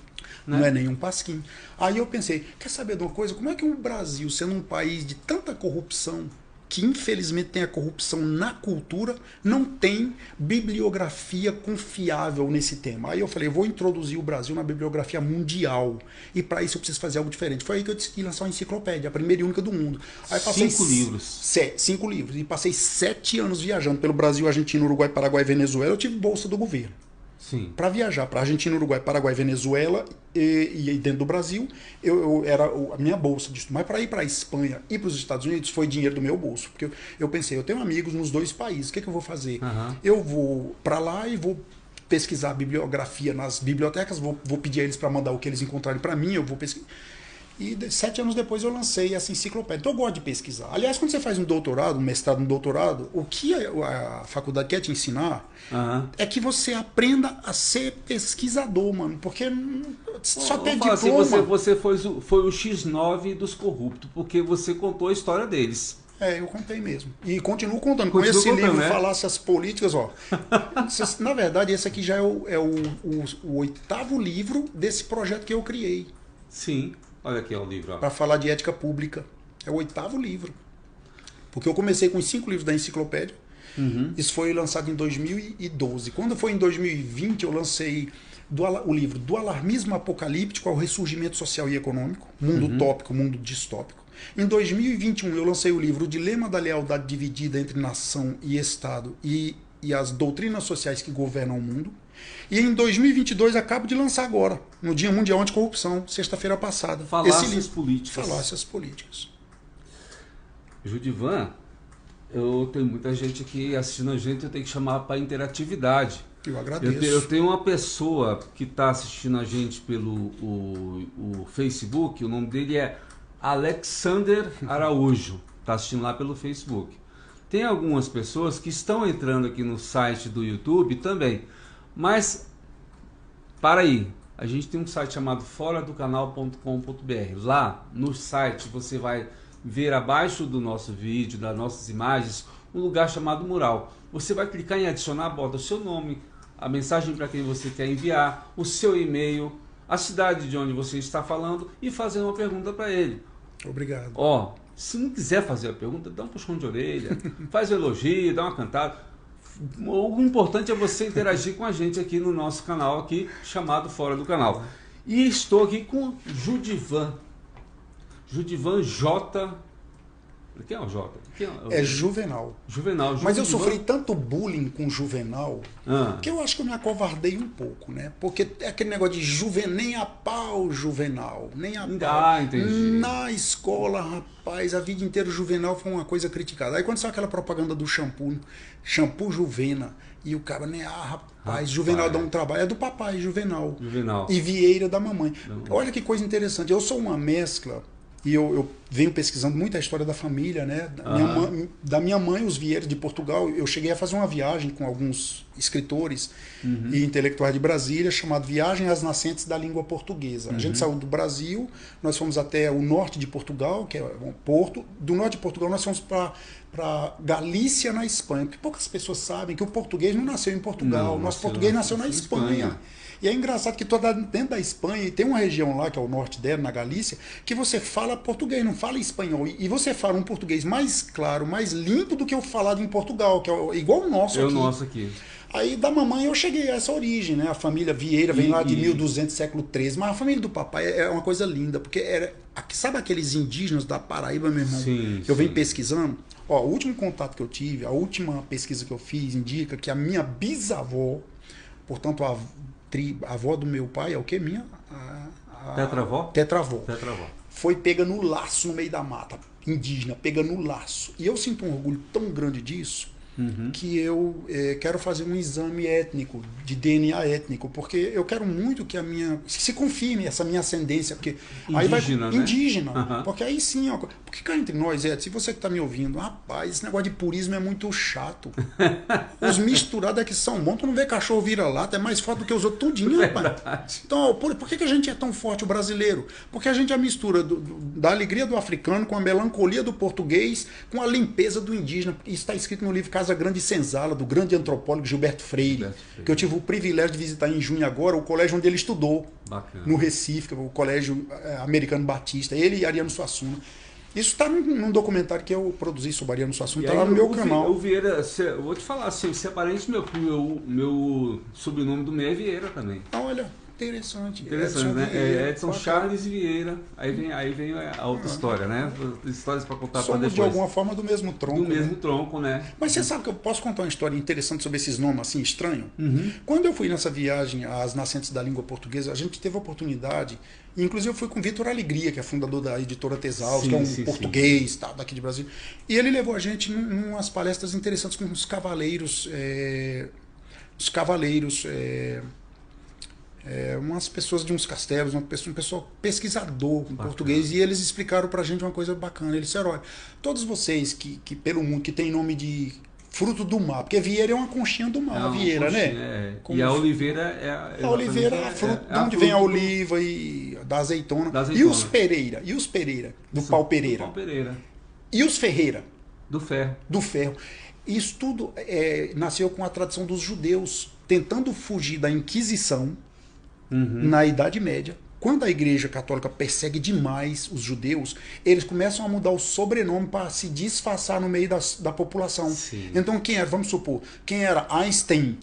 Né? Não é nenhum pasquim. Aí eu pensei, quer saber de uma coisa? Como é que o Brasil, sendo um país de tanta corrupção, que infelizmente tem a corrupção na cultura, não tem bibliografia confiável nesse tema? Aí eu falei, eu vou introduzir o Brasil na bibliografia mundial. E para isso eu preciso fazer algo diferente. Foi aí que eu decidi lançar uma enciclopédia, a primeira e única do mundo. Aí passei 5 livros. 5 livros. E passei 7 anos viajando pelo Brasil, Argentina, Uruguai, Paraguai e Venezuela. Eu tive bolsa do governo. Sim. Para viajar para Argentina, Uruguai, Paraguai, Venezuela e dentro do Brasil, eu era a minha bolsa disso. Mas para ir para a Espanha e para os Estados Unidos foi dinheiro do meu bolso. Porque eu pensei, eu tenho amigos nos 2 países, o que eu vou fazer? Eu vou para lá e vou pesquisar a bibliografia nas bibliotecas, vou pedir a eles para mandar o que eles encontrarem para mim, eu vou pesquisar. E 7 anos depois eu lancei essa enciclopédia. Então eu gosto de pesquisar. Aliás, quando você faz um doutorado, um mestrado, um doutorado, o que a faculdade quer te ensinar é que você aprenda a ser pesquisador, mano. Porque só ter diploma... Assim, você foi o X9 dos corruptos, porque você contou a história deles. Eu contei mesmo. E continuo contando. Com esse livro, né? Falasse as políticas, na verdade, esse aqui já é o 8º livro desse projeto que eu criei. Sim. Olha aqui, é o livro. Para falar de ética pública. É o 8º livro. Porque eu comecei com os 5 livros da enciclopédia. Isso foi lançado em 2012. Quando foi em 2020, eu lancei o livro Do Alarmismo Apocalíptico ao Ressurgimento Social e Econômico. Mundo utópico, mundo distópico. Em 2021, eu lancei o livro O Dilema da Lealdade Dividida entre Nação e Estado e as Doutrinas Sociais que Governam o Mundo. E em 2022, acabo de lançar agora, no Dia Mundial Anticorrupção, sexta-feira passada. Falácias Políticas. Falácias Políticas. Judivan, eu tenho muita gente aqui assistindo a gente, eu tenho que chamar para interatividade. Eu agradeço. Eu tenho uma pessoa que está assistindo a gente pelo o Facebook, o nome dele é Alexander Araújo, está assistindo lá pelo Facebook. Tem algumas pessoas que estão entrando aqui no site do YouTube também. Mas, para aí, a gente tem um site chamado foradocanal.com.br. Lá no site você vai ver abaixo do nosso vídeo, das nossas imagens, um lugar chamado mural. Você vai clicar em adicionar, bota o seu nome, a mensagem para quem você quer enviar, o seu e-mail, a cidade de onde você está falando e fazer uma pergunta para ele. Obrigado. Se não quiser fazer a pergunta, dá um puxão de orelha, faz um elogio, dá uma cantada. O importante é você interagir com a gente aqui no nosso canal, aqui, chamado Fora do Canal. E estou aqui com Judivan J. Quem é o Jota? É Juvenal. Juvenal. Mas eu sofri tanto bullying com Juvenal que eu acho que eu me acovardei um pouco, né? Porque é aquele negócio de nem a pau Juvenal, nem a pau. Entendi. Na escola, rapaz, a vida inteira o Juvenal foi uma coisa criticada. Aí quando saiu aquela propaganda do shampoo Juvena, e o cara, né? Rapaz, Juvenal dá um trabalho. É do papai, Juvenal. E Vieira da mamãe. Olha que coisa interessante. Eu sou uma mescla. E eu venho pesquisando muita história da família, né? Da minha mãe, os Vieira de Portugal. Eu cheguei a fazer uma viagem com alguns escritores e intelectuais de Brasília, chamada Viagem às Nascentes da Língua Portuguesa. A gente saiu do Brasil, nós fomos até o norte de Portugal, que é um porto. Do norte de Portugal nós fomos para Galícia, na Espanha. Porque poucas pessoas sabem que o português não nasceu em Portugal. Nosso português nasceu na Espanha. E é engraçado que toda dentro da Espanha, e tem uma região lá, que é o norte dela, na Galícia, que você fala português, não fala espanhol. E você fala um português mais claro, mais limpo do que o falado em Portugal, que é igual o nosso aqui. É o nosso aqui. Aí da mamãe eu cheguei a essa origem, né? A família Vieira vem lá de 1200, século XIII. Mas a família do papai é uma coisa linda, porque sabe aqueles indígenos da Paraíba, meu irmão? Que eu venho pesquisando? Ó, o último contato que eu tive, a última pesquisa que eu fiz, indica que a minha bisavó, portanto a avó do meu pai é o que? Tetravó? Tetravó. Foi pega no laço no meio da mata, indígena, pega no laço. E eu sinto um orgulho tão grande disso que eu quero fazer um exame étnico, de DNA étnico, porque eu quero muito que se confirme essa minha ascendência, porque indígena, né? Indígena, porque aí sim, ó, porque cá entre nós, se você que está me ouvindo, rapaz, esse negócio de purismo é muito chato. Os misturados é que são bons, tu não vê cachorro vira-lata, é mais forte do que os outros tudinho, rapaz. Então, por que a gente é tão forte, o brasileiro? Porque a gente é a mistura da alegria do africano com a melancolia do português, com a limpeza do indígena. Isso está escrito no livro Casa Grande Senzala, do grande antropólogo Gilberto Freire, que eu tive o privilégio de visitar em junho agora, o colégio onde ele estudou. Bacana. No Recife, o colégio americano Batista, ele e Ariano Suassuna. Isso está num documentário que eu produzi sobre Ariano Suassuna, está lá no meu canal. O Vieira, eu vou te falar assim, você é parente meu sobrenome do meio é Vieira também. Olha, interessante. Interessante, né? Edson Charles Vieira. Aí vem a outra história, né? Histórias para contar para depois. De alguma forma do mesmo tronco. Do mesmo tronco, né? Mas você sabe que eu posso contar uma história interessante sobre esses nomes assim estranhos? Quando eu fui nessa viagem às nascentes da língua portuguesa, a gente teve a oportunidade, inclusive eu fui com Vitor Alegria, que é fundador da editora Tesaus, que é um português tal, daqui de Brasília. E ele levou a gente em umas palestras interessantes com os cavaleiros. Umas pessoas de uns castelos, um pessoal pesquisador em português, e eles explicaram pra gente uma coisa bacana. Eles disseram, olha, todos vocês que pelo mundo, que tem nome de fruto do mar, porque Vieira é uma conchinha do mar, Vieira, né? E a oliveira a oliveira é fruto, de onde vem a oliva e da azeitona. E os Pereira, do Pau Pereira. E os Ferreira. Do ferro. Isso tudo nasceu com a tradição dos judeus, tentando fugir da Inquisição, na Idade Média. Quando a Igreja Católica persegue demais os judeus, eles começam a mudar o sobrenome para se disfarçar no meio da população. Então quem era, vamos supor, quem era Einstein,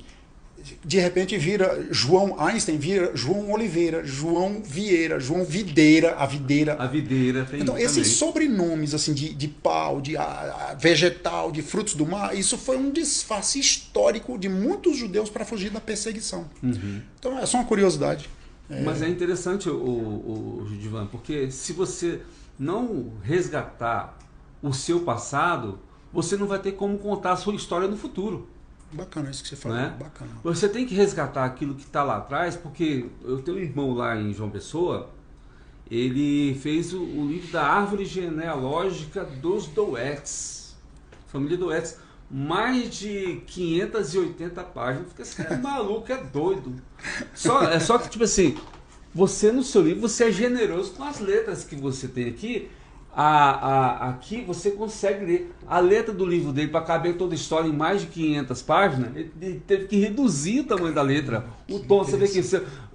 de repente vira João Einstein, vira João Oliveira, João Vieira, João Videira, a videira tem. Então esses sobrenomes assim de pau, de vegetal, de frutos do mar, isso foi um disfarce histórico de muitos judeus para fugir da perseguição. Então é só uma curiosidade. Mas é interessante, o Judivan, porque se você não resgatar o seu passado, você não vai ter como contar a sua história no futuro. Bacana isso que você falou, né? Bacana. Você tem que resgatar aquilo que está lá atrás, porque eu tenho um irmão lá em João Pessoa, ele fez o livro da árvore genealógica dos Doetes, família Doetes, mais de 580 páginas. Fica esse cara é maluco, é doido. Só que, tipo assim, você no seu livro, você é generoso com as letras que você tem aqui. Aqui você consegue ler a letra do livro dele para caber toda a história em mais de 500 páginas. Ele teve que reduzir o tamanho da letra. O tom, você vê que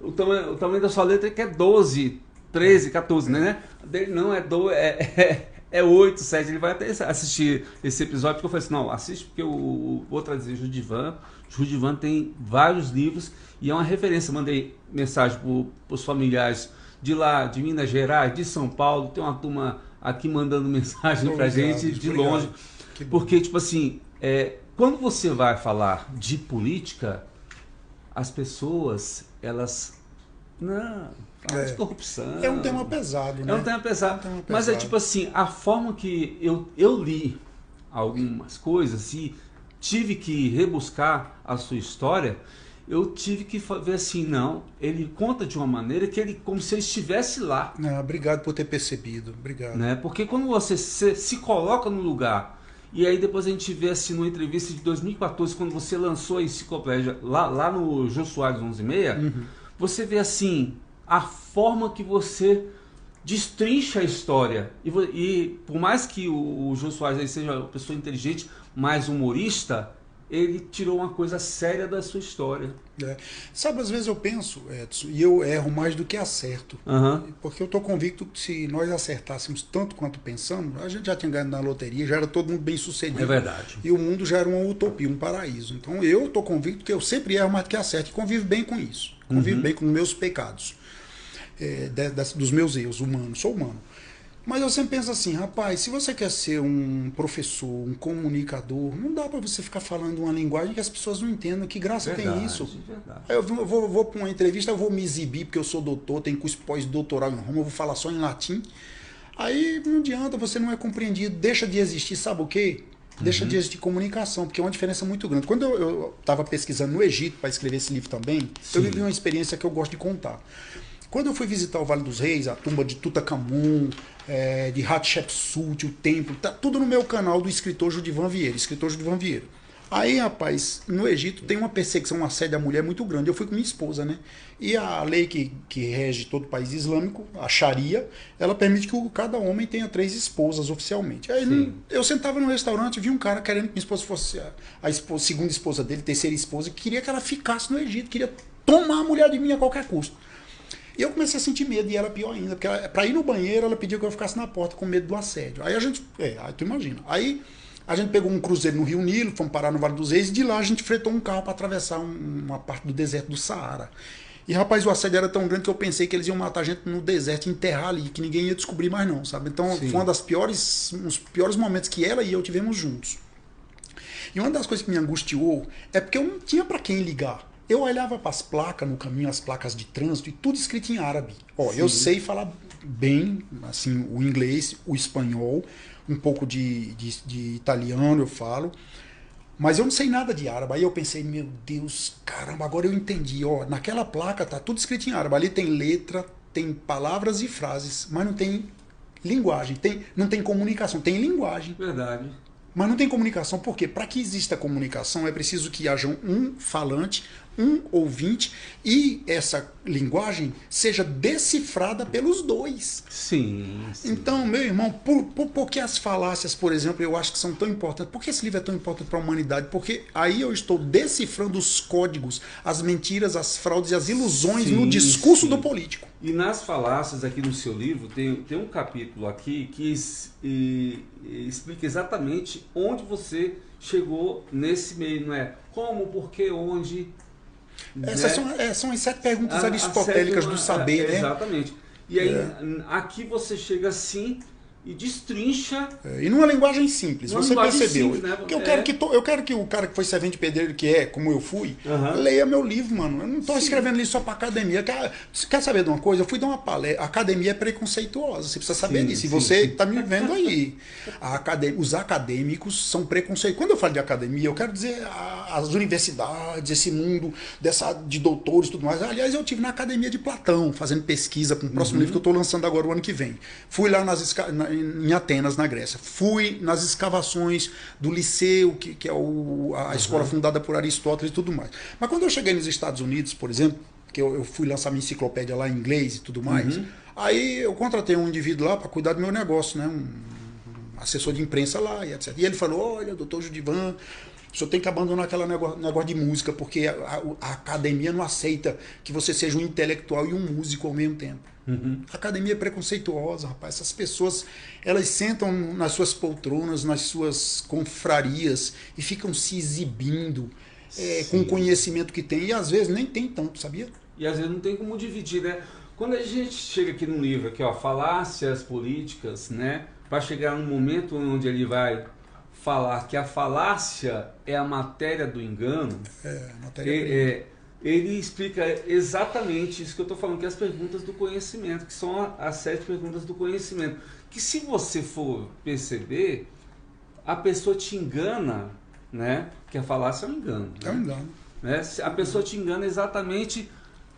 o tamanho da sua letra é que é 12, 13, 14, né? Dele não, é 8, 7. Ele vai até assistir esse episódio, porque eu falei assim, não, assiste porque eu vou trazer Judivan. Judivan tem vários livros e é uma referência. Mandei mensagem para os familiares de lá, de Minas Gerais, de São Paulo, tem uma turma aqui mandando mensagem pra gente de obrigado. longe. Porque, tipo assim, quando você vai falar de política, as pessoas, elas... Não, fala de corrupção. É um tema pesado, né? É um tema pesado. Mas é tipo assim, a forma que eu li algumas coisas e tive que rebuscar a sua história, eu tive que ver assim, não, ele conta de uma maneira que ele, como se ele estivesse lá. Obrigado por ter percebido, obrigado. Né? Porque quando você se coloca no lugar, e aí depois a gente vê assim numa entrevista de 2014, quando você lançou a enciclopédia lá no Jô Soares 11:30, você vê assim, a forma que você destrincha a história. E por mais que o Jô Soares seja uma pessoa inteligente, mais humorista, ele tirou uma coisa séria da sua história. Sabe, às vezes eu penso, Edson, e eu erro mais do que acerto. Porque eu estou convicto que se nós acertássemos tanto quanto pensamos, a gente já tinha ganho na loteria, já era todo mundo bem sucedido. É verdade. E o mundo já era uma utopia, um paraíso. Então eu estou convicto que eu sempre erro mais do que acerto e convivo bem com isso. Convivo bem com os meus pecados, dos meus erros humanos. Sou humano. Mas eu sempre penso assim, rapaz, se você quer ser um professor, um comunicador, não dá para você ficar falando uma linguagem que as pessoas não entendam. Que graça tem isso? Verdade. Eu vou para uma entrevista, eu vou me exibir porque eu sou doutor, tenho curso pós-doutoral em Roma, eu vou falar só em latim. Aí não adianta, você não é compreendido, deixa de existir, sabe o quê? Deixa de existir comunicação, porque é uma diferença muito grande. Quando eu estava pesquisando no Egito para escrever esse livro também, eu vivi uma experiência que eu gosto de contar. Quando eu fui visitar o Vale dos Reis, a tumba de Tutankhamun, de Hatshepsut, o templo, tá tudo no meu canal do escritor Judivan Vieira, Aí, rapaz, no Egito tem uma perseguição, um assédio à mulher muito grande. Eu fui com minha esposa, né? E a lei que rege todo o país islâmico, a Sharia, ela permite que cada homem tenha 3 esposas oficialmente. Aí eu sentava no restaurante, vi um cara querendo que minha esposa fosse a segunda esposa dele, terceira esposa, que queria que ela ficasse no Egito, queria tomar a mulher de mim a qualquer custo. E eu comecei a sentir medo, e ela pior ainda, porque para ir no banheiro ela pediu que eu ficasse na porta com medo do assédio. Aí a gente, tu imagina. Aí a gente pegou um cruzeiro no Rio Nilo, fomos parar no Vale dos Reis, e de lá a gente fretou um carro para atravessar uma parte do deserto do Saara. E rapaz, o assédio era tão grande que eu pensei que eles iam matar a gente no deserto, enterrar ali, que ninguém ia descobrir mais não, sabe? Então foi uma das uns piores momentos que ela e eu tivemos juntos. E uma das coisas que me angustiou é porque eu não tinha para quem ligar. Eu olhava para as placas no caminho, as placas de trânsito, e tudo escrito em árabe. Eu sei falar bem assim, o inglês, o espanhol, um pouco de italiano eu falo, mas eu não sei nada de árabe. Aí eu pensei, meu Deus, caramba, agora eu entendi. Naquela placa tá tudo escrito em árabe. Ali tem letra, tem palavras e frases, mas não tem linguagem, não tem comunicação, tem linguagem. Verdade. Mas não tem comunicação, por quê? Para que exista comunicação é preciso que haja um falante, um ouvinte, e essa linguagem seja decifrada pelos dois. Sim. Então, meu irmão, por que as falácias, por exemplo, eu acho que são tão importantes? Por que esse livro é tão importante para a humanidade? Porque aí eu estou decifrando os códigos, as mentiras, as fraudes e as ilusões no discurso do político. E nas falácias aqui no seu livro, tem um capítulo aqui que explica exatamente onde você chegou nesse meio, não é? Como, por que, onde... Essas são as 7 perguntas aristotélicas do saber, né? Exatamente. E aí, aqui você chega assim e destrincha... e numa linguagem simples, você percebeu. Simples, né? Porque eu quero que o cara que foi servente de pedreiro, que como eu fui, leia meu livro, mano. Eu não estou escrevendo livro só para academia. Quer saber de uma coisa? Eu fui dar uma palestra. A academia é preconceituosa, você precisa saber disso. E você está me vendo aí. Os acadêmicos são preconceituosos. Quando eu falo de academia, eu quero dizer as universidades, esse mundo de doutores e tudo mais. Aliás, eu estive na Academia de Platão, fazendo pesquisa para o próximo livro que eu estou lançando agora o ano que vem. Fui lá em Atenas, na Grécia. Fui nas escavações do Liceu, que é a escola fundada por Aristóteles e tudo mais. Mas quando eu cheguei nos Estados Unidos, por exemplo, que eu fui lançar minha enciclopédia lá em inglês e tudo mais, aí eu contratei um indivíduo lá para cuidar do meu negócio, né? Um assessor de imprensa lá e etc. E ele falou, olha, doutor Judivan, o senhor tem que abandonar aquele negócio de música, porque a academia não aceita que você seja um intelectual e um músico ao mesmo tempo. A academia é preconceituosa, rapaz. Essas pessoas, elas sentam nas suas poltronas, nas suas confrarias e ficam se exibindo com o conhecimento que tem. E às vezes nem tem tanto, sabia? E às vezes não tem como dividir, né? Quando a gente chega aqui no livro, aqui, ó, falácias políticas, né? Para chegar num momento onde ele vai falar que a falácia é a matéria do engano, ele explica exatamente isso que eu estou falando, que é as perguntas do conhecimento, que são as 7 perguntas do conhecimento. Que se você for perceber, a pessoa te engana, né? Que a falácia é um engano. É um engano. Né? A pessoa te engana exatamente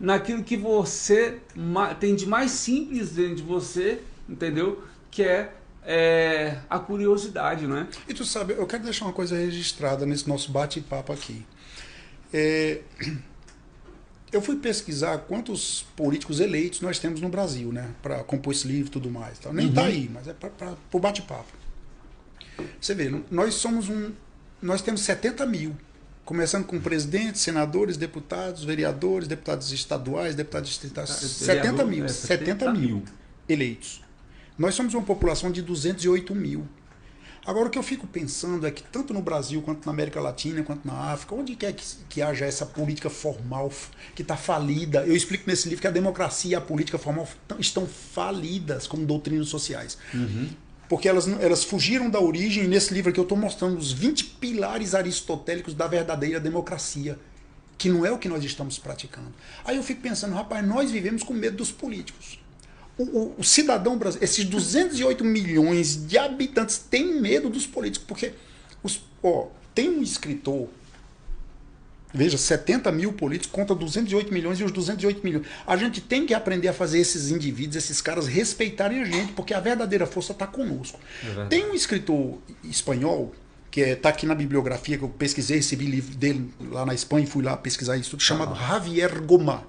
naquilo que você tem de mais simples dentro de você, entendeu? Que é a curiosidade, né? E tu sabe, eu quero deixar uma coisa registrada nesse nosso bate-papo aqui. Eu fui pesquisar quantos políticos eleitos nós temos no Brasil, né? Para compor esse livro e tudo mais. Tá? Nem tá aí, mas é para o bate-papo. Você vê, nós temos 70 mil, começando com presidentes, senadores, deputados, vereadores, deputados estaduais, deputados distritais. 70 mil, 70 mil eleitos. Nós somos uma população de 208 mil. Agora, o que eu fico pensando é que tanto no Brasil, quanto na América Latina, quanto na África, onde quer que haja essa política formal que está falida, eu explico nesse livro que a democracia e a política formal estão falidas como doutrinas sociais. Porque elas fugiram da origem, e nesse livro aqui eu estou mostrando os 20 pilares aristotélicos da verdadeira democracia, que não é o que nós estamos praticando. Aí eu fico pensando, rapaz, nós vivemos com medo dos políticos. O cidadão brasileiro, esses 208 milhões de habitantes têm medo dos políticos, porque tem um escritor, veja, 70 mil políticos contra 208 milhões e os 208 milhões. A gente tem que aprender a fazer esses indivíduos, esses caras respeitarem a gente, porque a verdadeira força está conosco. Tem um escritor espanhol, que está aqui na bibliografia, que eu pesquisei, recebi livro dele lá na Espanha e fui lá pesquisar isso tudo, chamado Javier Gomá.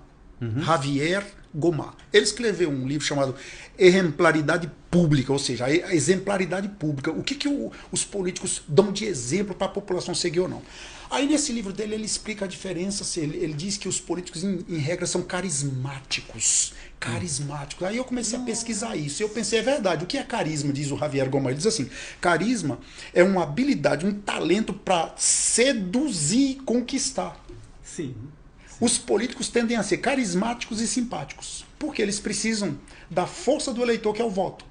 Javier Gomá. Ele escreveu um livro chamado Exemplaridade Pública, ou seja, a exemplaridade pública. O que os políticos dão de exemplo para a população seguir ou não. Aí nesse livro dele ele explica a diferença, ele diz que os políticos em regra são carismáticos. Carismáticos. Aí eu comecei a pesquisar isso. E eu pensei, é verdade, o que é carisma, diz o Javier Gomá? Ele diz assim, carisma é uma habilidade, um talento para seduzir e conquistar. Sim. Os políticos tendem a ser carismáticos e simpáticos, porque eles precisam da força do eleitor, que é o voto.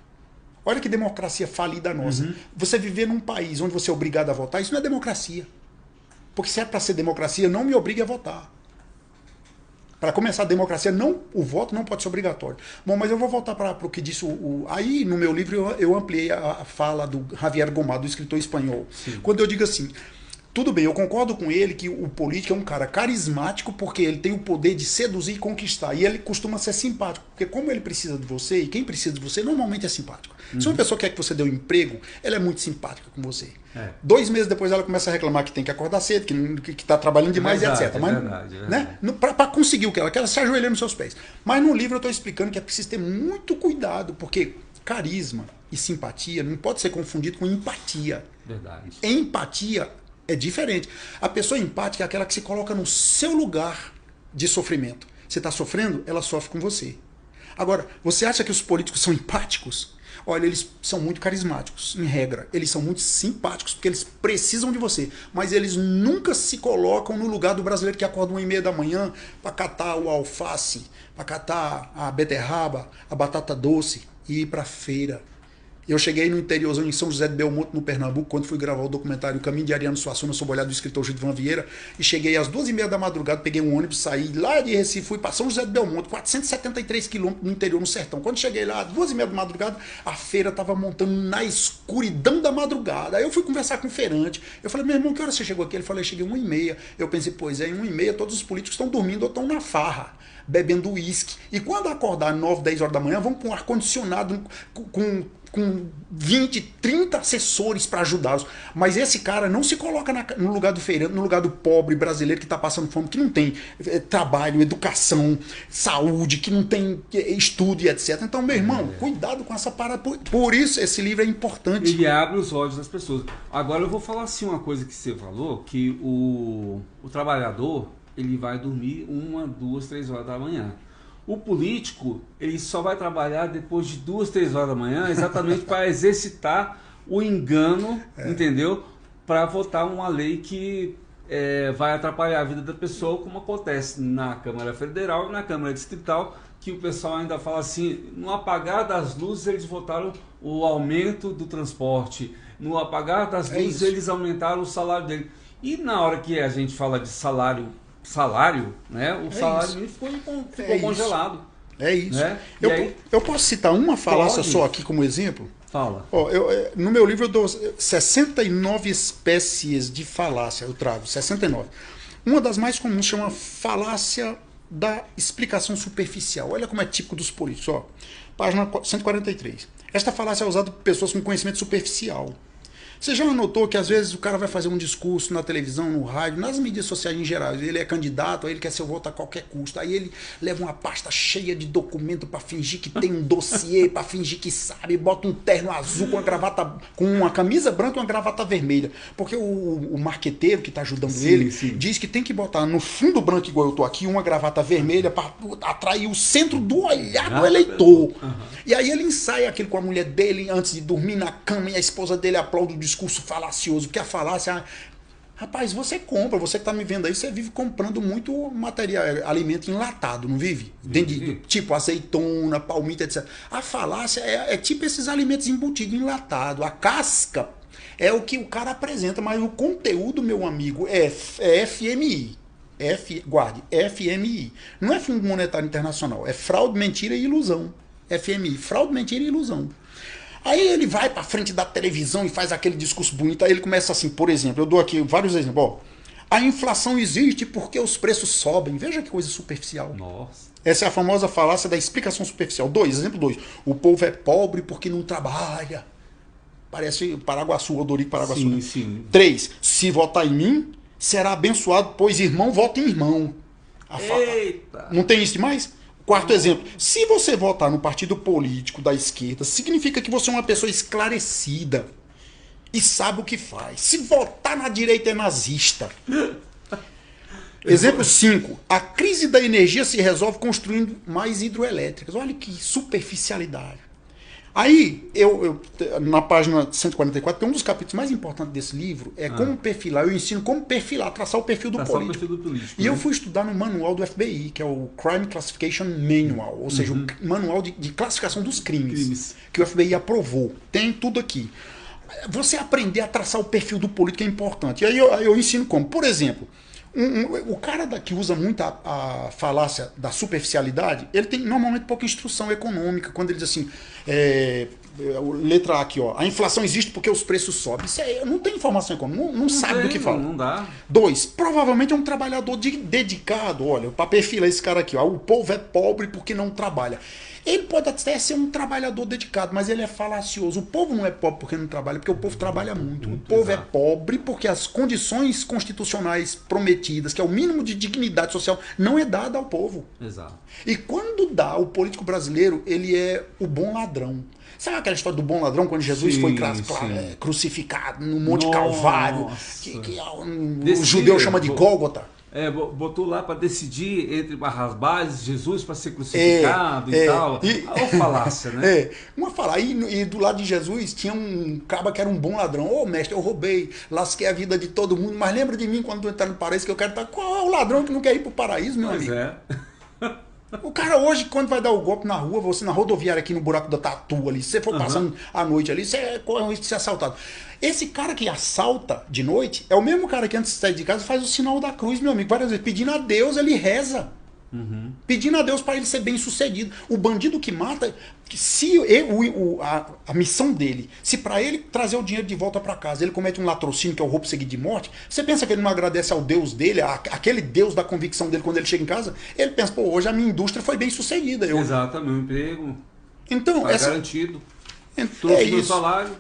Olha que democracia falida nossa. Você viver num país onde você é obrigado a votar, isso não é democracia. Porque se é para ser democracia, não me obrigue a votar. Para começar a democracia, o voto não pode ser obrigatório. Bom, mas eu vou voltar para o que disse Aí, no meu livro, eu ampliei a fala do Javier Gomá, do escritor espanhol. Sim. Quando eu digo assim... Tudo bem, eu concordo com ele que o político é um cara carismático porque ele tem o poder de seduzir e conquistar. E ele costuma ser simpático, porque como ele precisa de você, e quem precisa de você normalmente é simpático. Se uma pessoa quer que você dê um emprego, ela é muito simpática com você. 2 meses depois ela começa a reclamar que tem que acordar cedo, que está trabalhando demais, etc. Mas, né, para conseguir o que ela se ajoelha nos seus pés. Mas no livro eu estou explicando que é preciso ter muito cuidado, porque carisma e simpatia não pode ser confundido com empatia. Verdade. Empatia é diferente. A pessoa empática é aquela que se coloca no seu lugar de sofrimento. Você está sofrendo, ela sofre com você. Agora, você acha que os políticos são empáticos? Olha, eles são muito carismáticos, em regra. Eles são muito simpáticos, porque eles precisam de você. Mas eles nunca se colocam no lugar do brasileiro que acorda 1h30 da manhã para catar o alface, para catar a beterraba, a batata doce e ir para a feira. Eu cheguei no interiorzão em São José de Belmonte, no Pernambuco, quando fui gravar o documentário O Caminho de Ariano Suassuna, sob o olhar do escritor Gilvan Vieira, e cheguei às 2h30 da madrugada, peguei um ônibus, saí lá de Recife, fui para São José de Belmonte, 473 quilômetros no interior, no sertão. Quando cheguei lá, às 2h30 da madrugada, a feira estava montando na escuridão da madrugada. Aí eu fui conversar com o feirante. Eu falei, meu irmão, que hora você chegou aqui? Ele falou, eu cheguei 1h30. Eu pensei, pois é, em 1h30 todos os políticos estão dormindo ou estão na farra, bebendo uísque. E quando acordar 9, 10 horas da manhã, vão com um ar-condicionado, com 20, 30 assessores para ajudá-los. Mas esse cara não se coloca no lugar do feirante, no lugar do pobre brasileiro que está passando fome, que não tem trabalho, educação, saúde, que não tem estudo e etc. Então, meu irmão, cuidado com essa parada. Por isso esse livro é importante. Ele abre os olhos das pessoas. Agora eu vou falar assim uma coisa que você falou, que o trabalhador ele vai dormir 1, 2, 3 horas da manhã. O político, ele só vai trabalhar depois de 2, 3 horas da manhã, exatamente para exercitar o engano, entendeu? Para votar uma lei que vai atrapalhar a vida da pessoa, como acontece na Câmara Federal e na Câmara Distrital, que o pessoal ainda fala assim, no apagar das luzes eles votaram o aumento do transporte, no apagar das luzes eles aumentaram o salário dele. E na hora que a gente fala de salário, né, o salário mínimo ficou congelado. É isso. Né? Eu posso citar uma falácia só aqui como exemplo? Fala. No meu livro eu dou 69 espécies de falácia, eu trago 69. Uma das mais comuns chama falácia da explicação superficial. Olha como é típico dos políticos. Ó. Página 143. Esta falácia é usada por pessoas com conhecimento superficial. Você já notou que às vezes o cara vai fazer um discurso na televisão, no rádio, nas mídias sociais em geral, ele é candidato, aí ele quer ser voto a qualquer custo, aí ele leva uma pasta cheia de documento para fingir que tem um dossiê, para fingir que sabe, bota um terno azul com uma gravata, com uma camisa branca e uma gravata vermelha, porque o marqueteiro que está ajudando ele diz que tem que botar no fundo branco igual eu tô aqui, uma gravata vermelha para atrair o centro do olhar do eleitor. E aí ele ensaia aquilo com a mulher dele antes de dormir na cama e a esposa dele aplaude o discurso falacioso, porque a falácia... Rapaz, você compra, você que está me vendo aí, você vive comprando muito material, alimento enlatado, não vive? Tipo azeitona, palmito, etc. A falácia é tipo esses alimentos embutidos, enlatado. A casca é o que o cara apresenta, mas o conteúdo, meu amigo, é FMI. Guarde, FMI. Não é Fundo Monetário Internacional, é fraude, mentira e ilusão. FMI, fraude, mentira e ilusão. Aí ele vai para frente da televisão e faz aquele discurso bonito. Aí ele começa assim, por exemplo, eu dou aqui vários exemplos. Ó, a inflação existe porque os preços sobem. Veja que coisa superficial. Nossa. Essa é a famosa falácia da explicação superficial. Exemplo 2. O povo é pobre porque não trabalha. Parece Paraguaçu, Odorico Paraguaçu. Sim, sim. 3. Se votar em mim, será abençoado, pois irmão vota em irmão. Eita! Não tem isso demais? Quarto exemplo, se você votar no partido político da esquerda, significa que você é uma pessoa esclarecida e sabe o que faz. Se votar na direita é nazista. Exemplo 5, a crise da energia se resolve construindo mais hidroelétricas. Olha que superficialidade. Aí, na página 144, tem um dos capítulos mais importantes desse livro, é como perfilar. Eu ensino como perfilar, traçar o perfil do político. E eu fui estudar no manual do FBI, que é o Crime Classification Manual, ou seja, o manual de classificação dos crimes, que o FBI aprovou. Tem tudo aqui. Você aprender a traçar o perfil do político é importante. E aí eu ensino como. Por exemplo, o cara que usa muito a falácia da superficialidade, ele tem normalmente pouca instrução econômica. Quando ele diz assim, letra A aqui, ó, a inflação existe porque os preços sobem. Isso aí, não tem informação econômica, não sabe do que fala. Não dá. 2, provavelmente é um trabalhador dedicado. Olha, para perfilar esse cara aqui, ó, o povo é pobre porque não trabalha. Ele pode até ser um trabalhador dedicado, mas ele é falacioso. O povo não é pobre porque não trabalha, porque o povo trabalha muito. O povo é pobre porque as condições constitucionais prometidas, que é o mínimo de dignidade social, não é dada ao povo. Exato. E quando dá, o político brasileiro, ele é o bom ladrão. Sabe aquela história do bom ladrão, quando Jesus foi crucificado no Monte Calvário, que o judeu chama de Gólgota? Botou lá para decidir entre Barrabás e Jesus para ser crucificado e tal. Olha a falácia, né? Uma falácia. E do lado de Jesus tinha um caba que era um bom ladrão. Ô mestre, eu roubei, lasquei a vida de todo mundo, mas lembra de mim quando tu entrar no paraíso que eu quero estar. Qual é o ladrão que não quer ir pro paraíso, meu amigo? O cara hoje, quando vai dar o golpe na rua, você na rodoviária aqui no buraco da Tatu ali, se você for passando a noite ali, você corre o risco de ser assaltado. Esse cara que assalta de noite é o mesmo cara que antes de sair de casa faz o sinal da cruz, meu amigo, várias vezes. Pedindo a Deus, ele reza. Pedindo a Deus para ele ser bem sucedido. O bandido que mata, se a missão dele, se para ele trazer o dinheiro de volta para casa, ele comete um latrocínio, que é o roubo seguido de morte, você pensa que ele não agradece ao Deus dele, aquele Deus da convicção dele quando ele chega em casa? Ele pensa, pô, hoje a minha indústria foi bem sucedida. Exato, meu emprego então, garantido. Trouxe meu salário.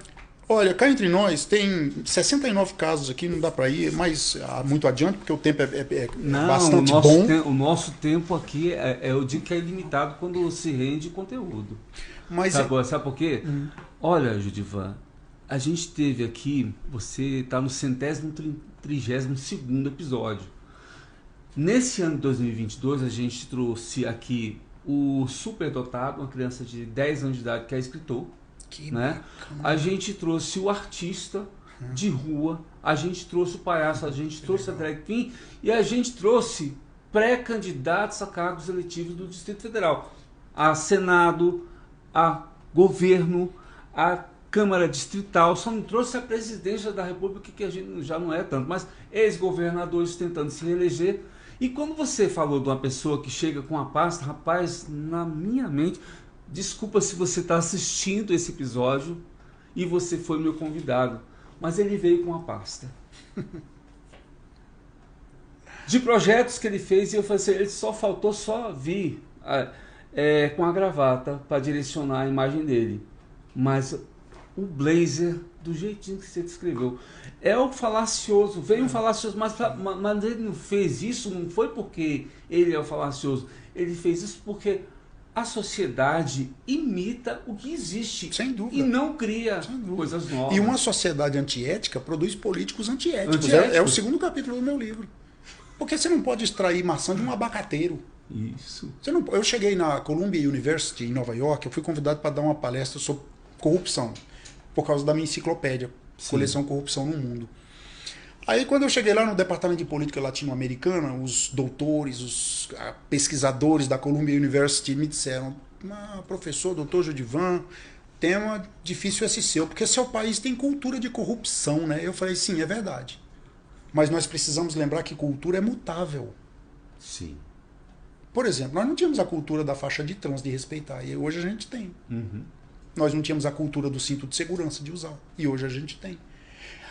Olha, cá entre nós, tem 69 casos aqui, não dá para ir mais muito adiante, porque o tempo é bastante bom. O nosso tempo aqui, eu digo que é ilimitado quando se rende conteúdo. Mas sabe por quê? Olha, Judivan, a gente teve aqui, você está no 132º episódio. Nesse ano de 2022, a gente trouxe aqui o superdotado, uma criança de 10 anos de idade que é escritor. Né? A gente trouxe o artista de rua, a gente trouxe o palhaço, a gente trouxe a drag queen e a gente trouxe pré-candidatos a cargos eletivos do Distrito Federal. a Senado, a governo, a Câmara Distrital, só não trouxe a presidência da República, que a gente já não é tanto, mas ex-governadores tentando se reeleger. E quando você falou de uma pessoa que chega com a pasta, rapaz, na minha mente, desculpa se você está assistindo esse episódio e você foi meu convidado, mas ele veio com a pasta de projetos que ele fez, e eu falei assim, ele só faltou vir com a gravata para direcionar a imagem dele, mas o blazer do jeitinho que você descreveu é o falacioso, veio um falacioso, mas ele não fez isso, não foi porque ele é o falacioso, ele fez isso porque a sociedade imita o que existe. Sem dúvida. E não cria coisas novas. E uma sociedade antiética produz políticos antiéticos. É o segundo capítulo do meu livro. Porque você não pode extrair maçã de um abacateiro. Isso. Eu cheguei na Columbia University, em Nova York, eu fui convidado para dar uma palestra sobre corrupção, por causa da minha enciclopédia, Coleção Corrupção no Mundo. Aí quando eu cheguei lá no Departamento de Política Latino-Americana, os doutores, os pesquisadores da Columbia University me disseram, professor, doutor Judivan, tema difícil esse seu, porque seu país tem cultura de corrupção, né? Eu falei, sim, é verdade. Mas nós precisamos lembrar que cultura é mutável. Sim. Por exemplo, nós não tínhamos a cultura da faixa de trânsito de respeitar, e hoje a gente tem. Uhum. Nós não tínhamos a cultura do cinto de segurança de usar, e hoje a gente tem.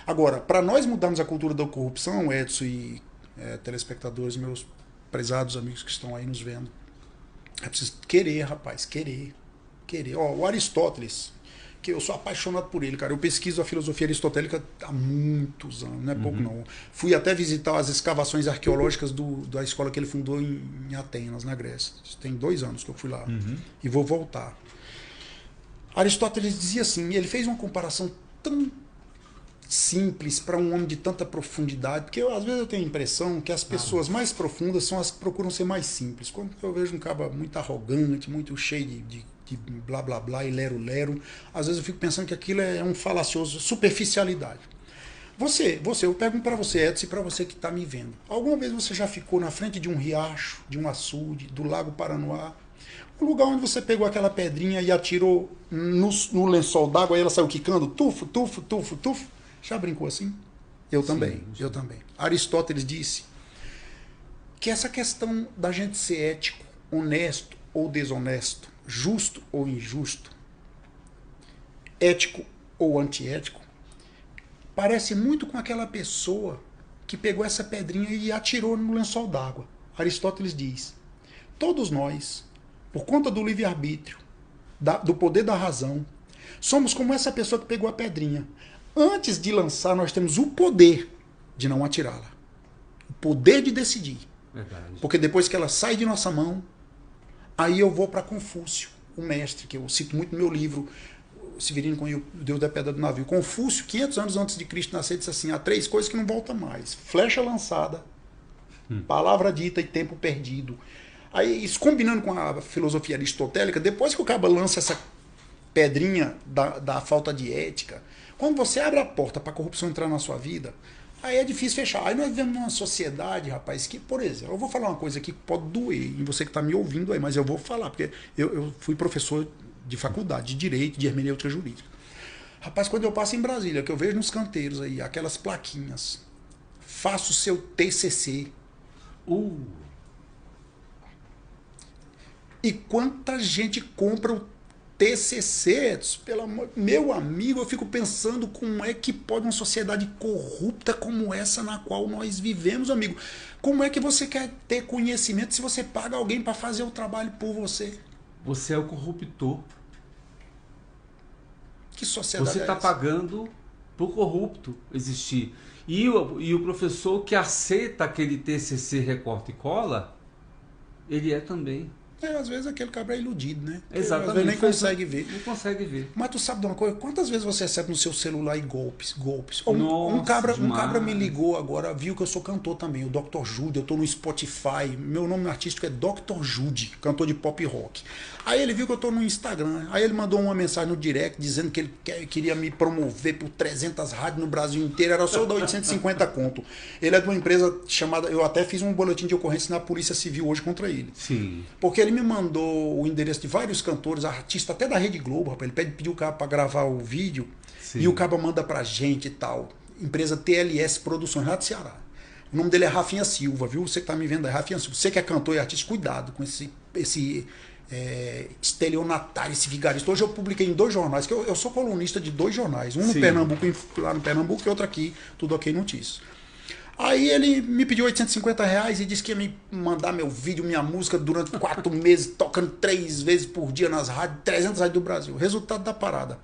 Agora, para nós mudarmos a cultura da corrupção, Edson e telespectadores, meus prezados amigos que estão aí nos vendo, é preciso querer, rapaz, querer. O Aristóteles, que eu sou apaixonado por ele, cara. Eu pesquiso a filosofia aristotélica há muitos anos, não é pouco não. Fui até visitar as escavações arqueológicas da escola que ele fundou em Atenas, na Grécia. Tem 2 anos que eu fui lá e vou voltar. Aristóteles dizia assim, ele fez uma comparação tão simples para um homem de tanta profundidade, porque às vezes eu tenho a impressão que as pessoas mais profundas são as que procuram ser mais simples. Quando eu vejo um cara muito arrogante, muito cheio de blá blá blá e lero lero, às vezes eu fico pensando que aquilo é um falacioso, superficialidade. Eu pergunto para você, Edson, e para você que está me vendo, alguma vez você já ficou na frente de um riacho, de um açude, do Lago Paranoá, um lugar onde você pegou aquela pedrinha e atirou no lençol d'água e ela saiu quicando, tufo, tufo, tufo, tufo? Já brincou assim? Eu também. Aristóteles disse que essa questão da gente ser ético, honesto ou desonesto, justo ou injusto, ético ou antiético, parece muito com aquela pessoa que pegou essa pedrinha e atirou no lençol d'água. Aristóteles diz, todos nós, por conta do livre-arbítrio, do poder da razão, somos como essa pessoa que pegou a pedrinha. Antes de lançar, nós temos o poder de não atirá-la. O poder de decidir. Verdade. Porque depois que ela sai de nossa mão, aí eu vou para Confúcio, o mestre, que eu cito muito no meu livro, Severino Cunha, o Deus da Pedra do Navio. Confúcio, 500 anos antes de Cristo nascer, disse assim, há 3 coisas que não voltam mais. Flecha lançada, palavra dita e tempo perdido. Aí, isso combinando com a filosofia aristotélica, depois que o cara lança essa pedrinha da falta de ética, quando você abre a porta para a corrupção entrar na sua vida, aí é difícil fechar. Aí nós vivemos numa sociedade, rapaz, que, por exemplo, eu vou falar uma coisa aqui que pode doer em você que está me ouvindo aí, mas eu vou falar, porque eu fui professor de faculdade, de Direito, de Hermenêutica Jurídica. Rapaz, quando eu passo em Brasília, que eu vejo nos canteiros aí, aquelas plaquinhas, faça o seu TCC. E quanta gente compra o TCC, meu amigo, eu fico pensando como é que pode uma sociedade corrupta como essa na qual nós vivemos, amigo. Como é que você quer ter conhecimento se você paga alguém para fazer o trabalho por você? Você é o corruptor. Que sociedade você está pagando para o corrupto existir. E o professor que aceita aquele TCC recorta e cola, ele é também. Às vezes aquele cabra é iludido, né? Exatamente. Às vezes nem consegue ver. Não consegue ver. Mas tu sabe de uma coisa? Quantas vezes você recebe no seu celular e golpes? Nossa, um cabra me ligou agora, viu que eu sou cantor também, o Dr. Jude, eu tô no Spotify, meu nome artístico é Dr. Jude, cantor de pop rock. Aí ele viu que eu tô no Instagram, aí ele mandou uma mensagem no direct dizendo que ele queria me promover por 300 rádios no Brasil inteiro, era só dar 850 conto. Ele é de uma empresa chamada, eu até fiz um boletim de ocorrência na Polícia Civil hoje contra ele. Sim. Porque ele ele me mandou o endereço de vários cantores, artistas até da Rede Globo, rapaz. Ele pediu o cara para gravar o vídeo. Sim. E o cara manda pra gente e tal. Empresa TLS Produções, lá do Ceará. O nome dele é Rafinha Silva, viu? Você que tá me vendo é Rafinha Silva. Você que é cantor e artista, cuidado com esse estelionatário, esse vigarista. Hoje eu publiquei em 2 jornais, que eu sou colunista de 2 jornais. Um no Pernambuco, lá no Pernambuco, e outro aqui, Tudo Ok Notícias. Aí ele me pediu R$850 e disse que ia me mandar meu vídeo, minha música durante 4 meses, tocando 3 vezes por dia nas rádios, 300 rádios do Brasil. Resultado da parada.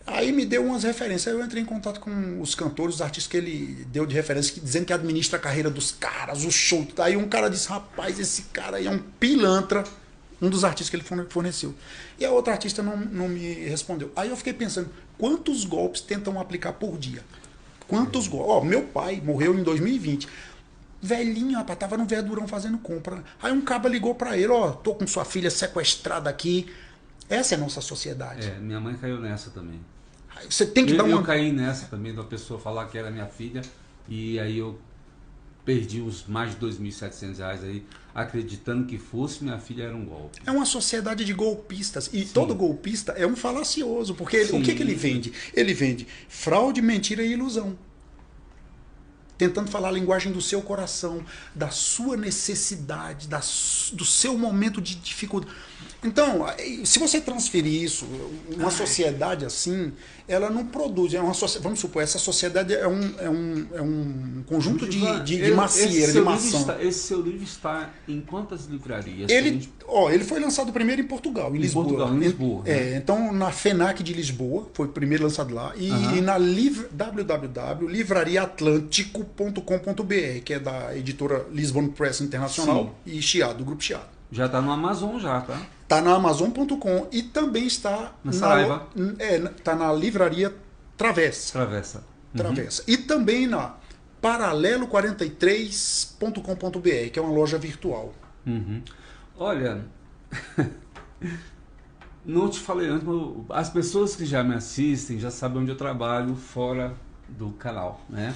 Aí me deu umas referências. Aí eu entrei em contato com os cantores, os artistas que ele deu de referência, dizendo que administra a carreira dos caras, o show. Aí um cara disse, rapaz, esse cara aí é um pilantra. Um dos artistas que ele forneceu. E a outra artista não me respondeu. Aí eu fiquei pensando, quantos golpes tentam aplicar por dia? Quantos golpes? Ó, meu pai morreu em 2020. Velhinho, rapaz, tava no Verdurão fazendo compra. Aí um caba ligou pra ele, ó, tô com sua filha sequestrada aqui. Essa é a nossa sociedade. Minha mãe caiu nessa também. Você tem que dar uma... Eu caí nessa também, da pessoa falar que era minha filha, e aí eu perdi os mais de R$2.700 aí, acreditando que fosse minha filha, era um golpe. É uma sociedade de golpistas. E todo golpista é um falacioso, porque o que ele vende? Ele vende fraude, mentira e ilusão. Tentando falar a linguagem do seu coração, da sua necessidade, do seu momento de dificuldade. Então, se você transferir isso, uma sociedade assim, ela não produz. Vamos supor, essa sociedade é um conjunto de macieira, de maçã. Esse seu livro está em quantas livrarias? Ele foi lançado primeiro em Portugal, em Lisboa. Em Lisboa, né? Então, na FENAC de Lisboa, foi o primeiro lançado lá. E na www.livrariaatlântico.com.br, que é da editora Lisbon Press Internacional e Chiado, do Grupo Chiado. Já está no Amazon, tá? Está na Amazon.com e também está tá na livraria Travessa. Travessa. E também na paralelo43.com.br, que é uma loja virtual. Olha, não te falei antes, mas as pessoas que já me assistem já sabem onde eu trabalho fora do canal, né?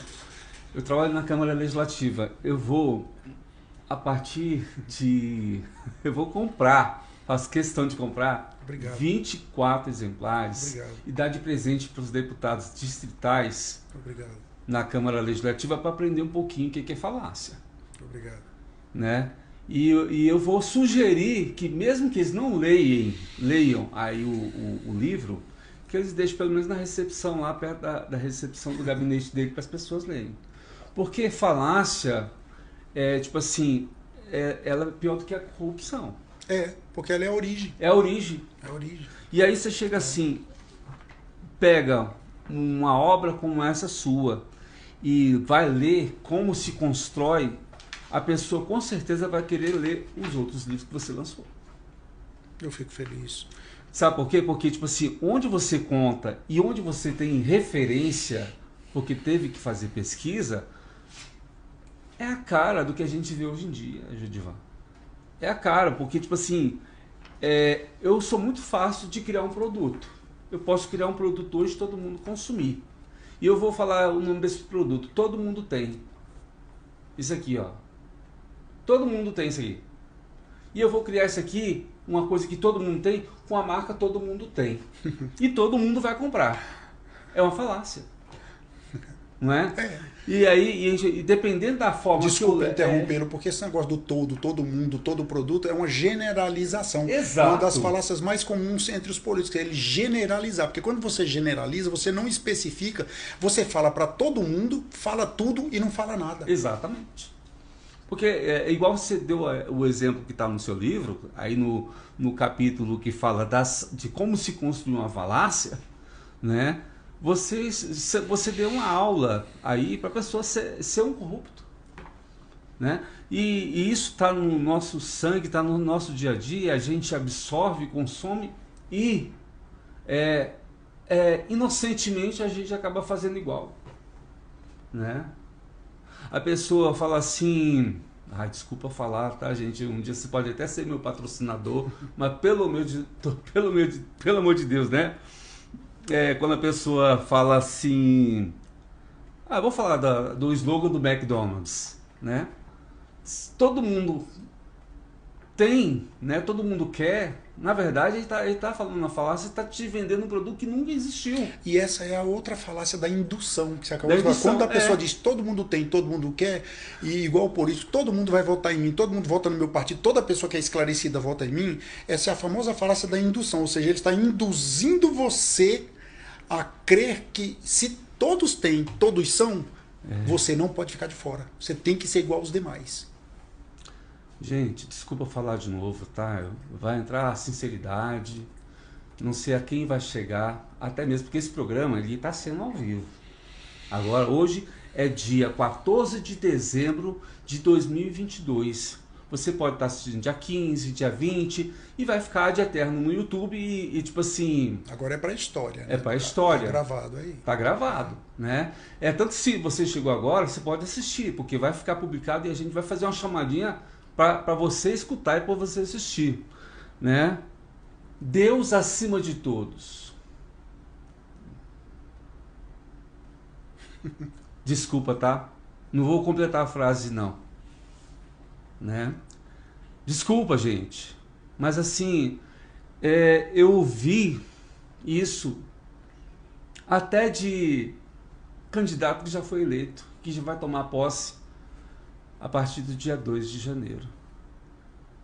Eu trabalho na Câmara Legislativa. Eu vou comprar, faço questão de comprar 24 exemplares e dar de presente para os deputados distritais na Câmara Legislativa para aprender um pouquinho o que é falácia. Né? E eu vou sugerir que, mesmo que eles não leiam aí o livro, que eles deixem pelo menos na recepção, lá perto da recepção do gabinete dele, para as pessoas lerem. Porque falácia tipo assim, ela é pior do que a corrupção. Porque ela é a origem. É a origem. E aí você chega assim, pega uma obra como essa sua e vai ler como se constrói, a pessoa com certeza vai querer ler os outros livros que você lançou. Eu fico feliz. Sabe por quê? Porque, tipo assim, onde você conta e onde você tem referência, porque teve que fazer pesquisa, é a cara do que a gente vê hoje em dia, Judivan. É a cara, porque, tipo assim, eu sou muito fácil de criar um produto. Eu posso criar um produto hoje e todo mundo consumir. E eu vou falar o nome desse produto. Todo mundo tem. Isso aqui, ó. Todo mundo tem isso aqui. E eu vou criar isso aqui, uma coisa que todo mundo tem, com a marca todo mundo tem. E todo mundo vai comprar. É uma falácia. Não é? E aí, dependendo da forma... Desculpa interrompê-lo, porque esse negócio do todo mundo, todo produto, é uma generalização. Exato. Uma das falácias mais comuns entre os políticos, é ele generalizar. Porque quando você generaliza, você não especifica, você fala para todo mundo, fala tudo e não fala nada. Exatamente. Porque igual você deu o exemplo que está no seu livro, aí no capítulo que fala de como se construir uma falácia, né? Você deu uma aula aí para a pessoa ser um corrupto, né? E isso está no nosso sangue, está no nosso dia a dia, a gente absorve, consome e inocentemente a gente acaba fazendo igual, né? A pessoa fala assim, desculpa falar, tá, gente? Um dia você pode até ser meu patrocinador, mas pelo amor de Deus, né? Quando a pessoa fala assim, vou falar do slogan do McDonald's, né? Todo mundo tem, né? Todo mundo quer. Na verdade, ele tá falando uma falácia, está te vendendo um produto que nunca existiu. E essa é a outra falácia da indução que você acabou de falar. Quando a pessoa diz todo mundo tem, todo mundo quer, e igual por isso, todo mundo vai votar em mim, todo mundo vota no meu partido, toda pessoa que é esclarecida vota em mim, essa é a famosa falácia da indução. Ou seja, ele está induzindo você a crer que se todos têm, todos são, você não pode ficar de fora. Você tem que ser igual aos demais. Gente, desculpa falar de novo, tá? Vai entrar a sinceridade, não sei a quem vai chegar, até mesmo porque esse programa ele está sendo ao vivo. Agora, hoje é dia 14 de dezembro de 2022. Você pode estar assistindo dia 15, dia 20 e vai ficar de eterno no YouTube e tipo assim... Agora é para a história. Né? É para a história. Tá gravado aí. Tá gravado, né? Tanto se você chegou agora, você pode assistir, porque vai ficar publicado e a gente vai fazer uma chamadinha para você escutar e para você assistir, né? Deus acima de todos. Desculpa, tá? Não vou completar a frase, não. Né? Desculpa, gente. Mas assim, eu ouvi isso até de candidato que já foi eleito, que já vai tomar posse a partir do dia 2 de janeiro.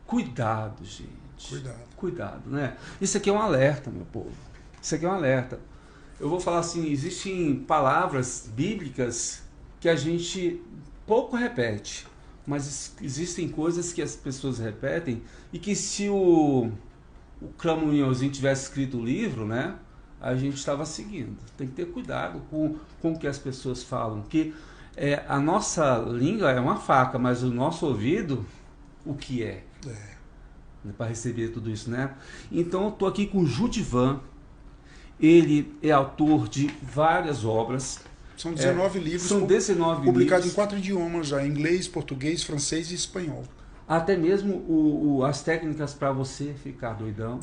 Cuidado, gente. Cuidado, né? Isso aqui é um alerta, meu povo. Isso aqui é um alerta. Eu vou falar assim, existem palavras bíblicas que a gente pouco repete, mas existem coisas que as pessoas repetem e que se o Cramunhãozinho tivesse escrito o livro, né? A gente estava seguindo. Tem que ter cuidado com o que as pessoas falam, que a nossa língua é uma faca, mas o nosso ouvido, o que é? Para receber tudo isso, né? Então eu estou aqui com o Judivan. Ele é autor de várias obras. São 19 livros. São 19 publicados livros. em 4 idiomas já: inglês, português, francês e espanhol. Até mesmo as técnicas para você ficar doidão.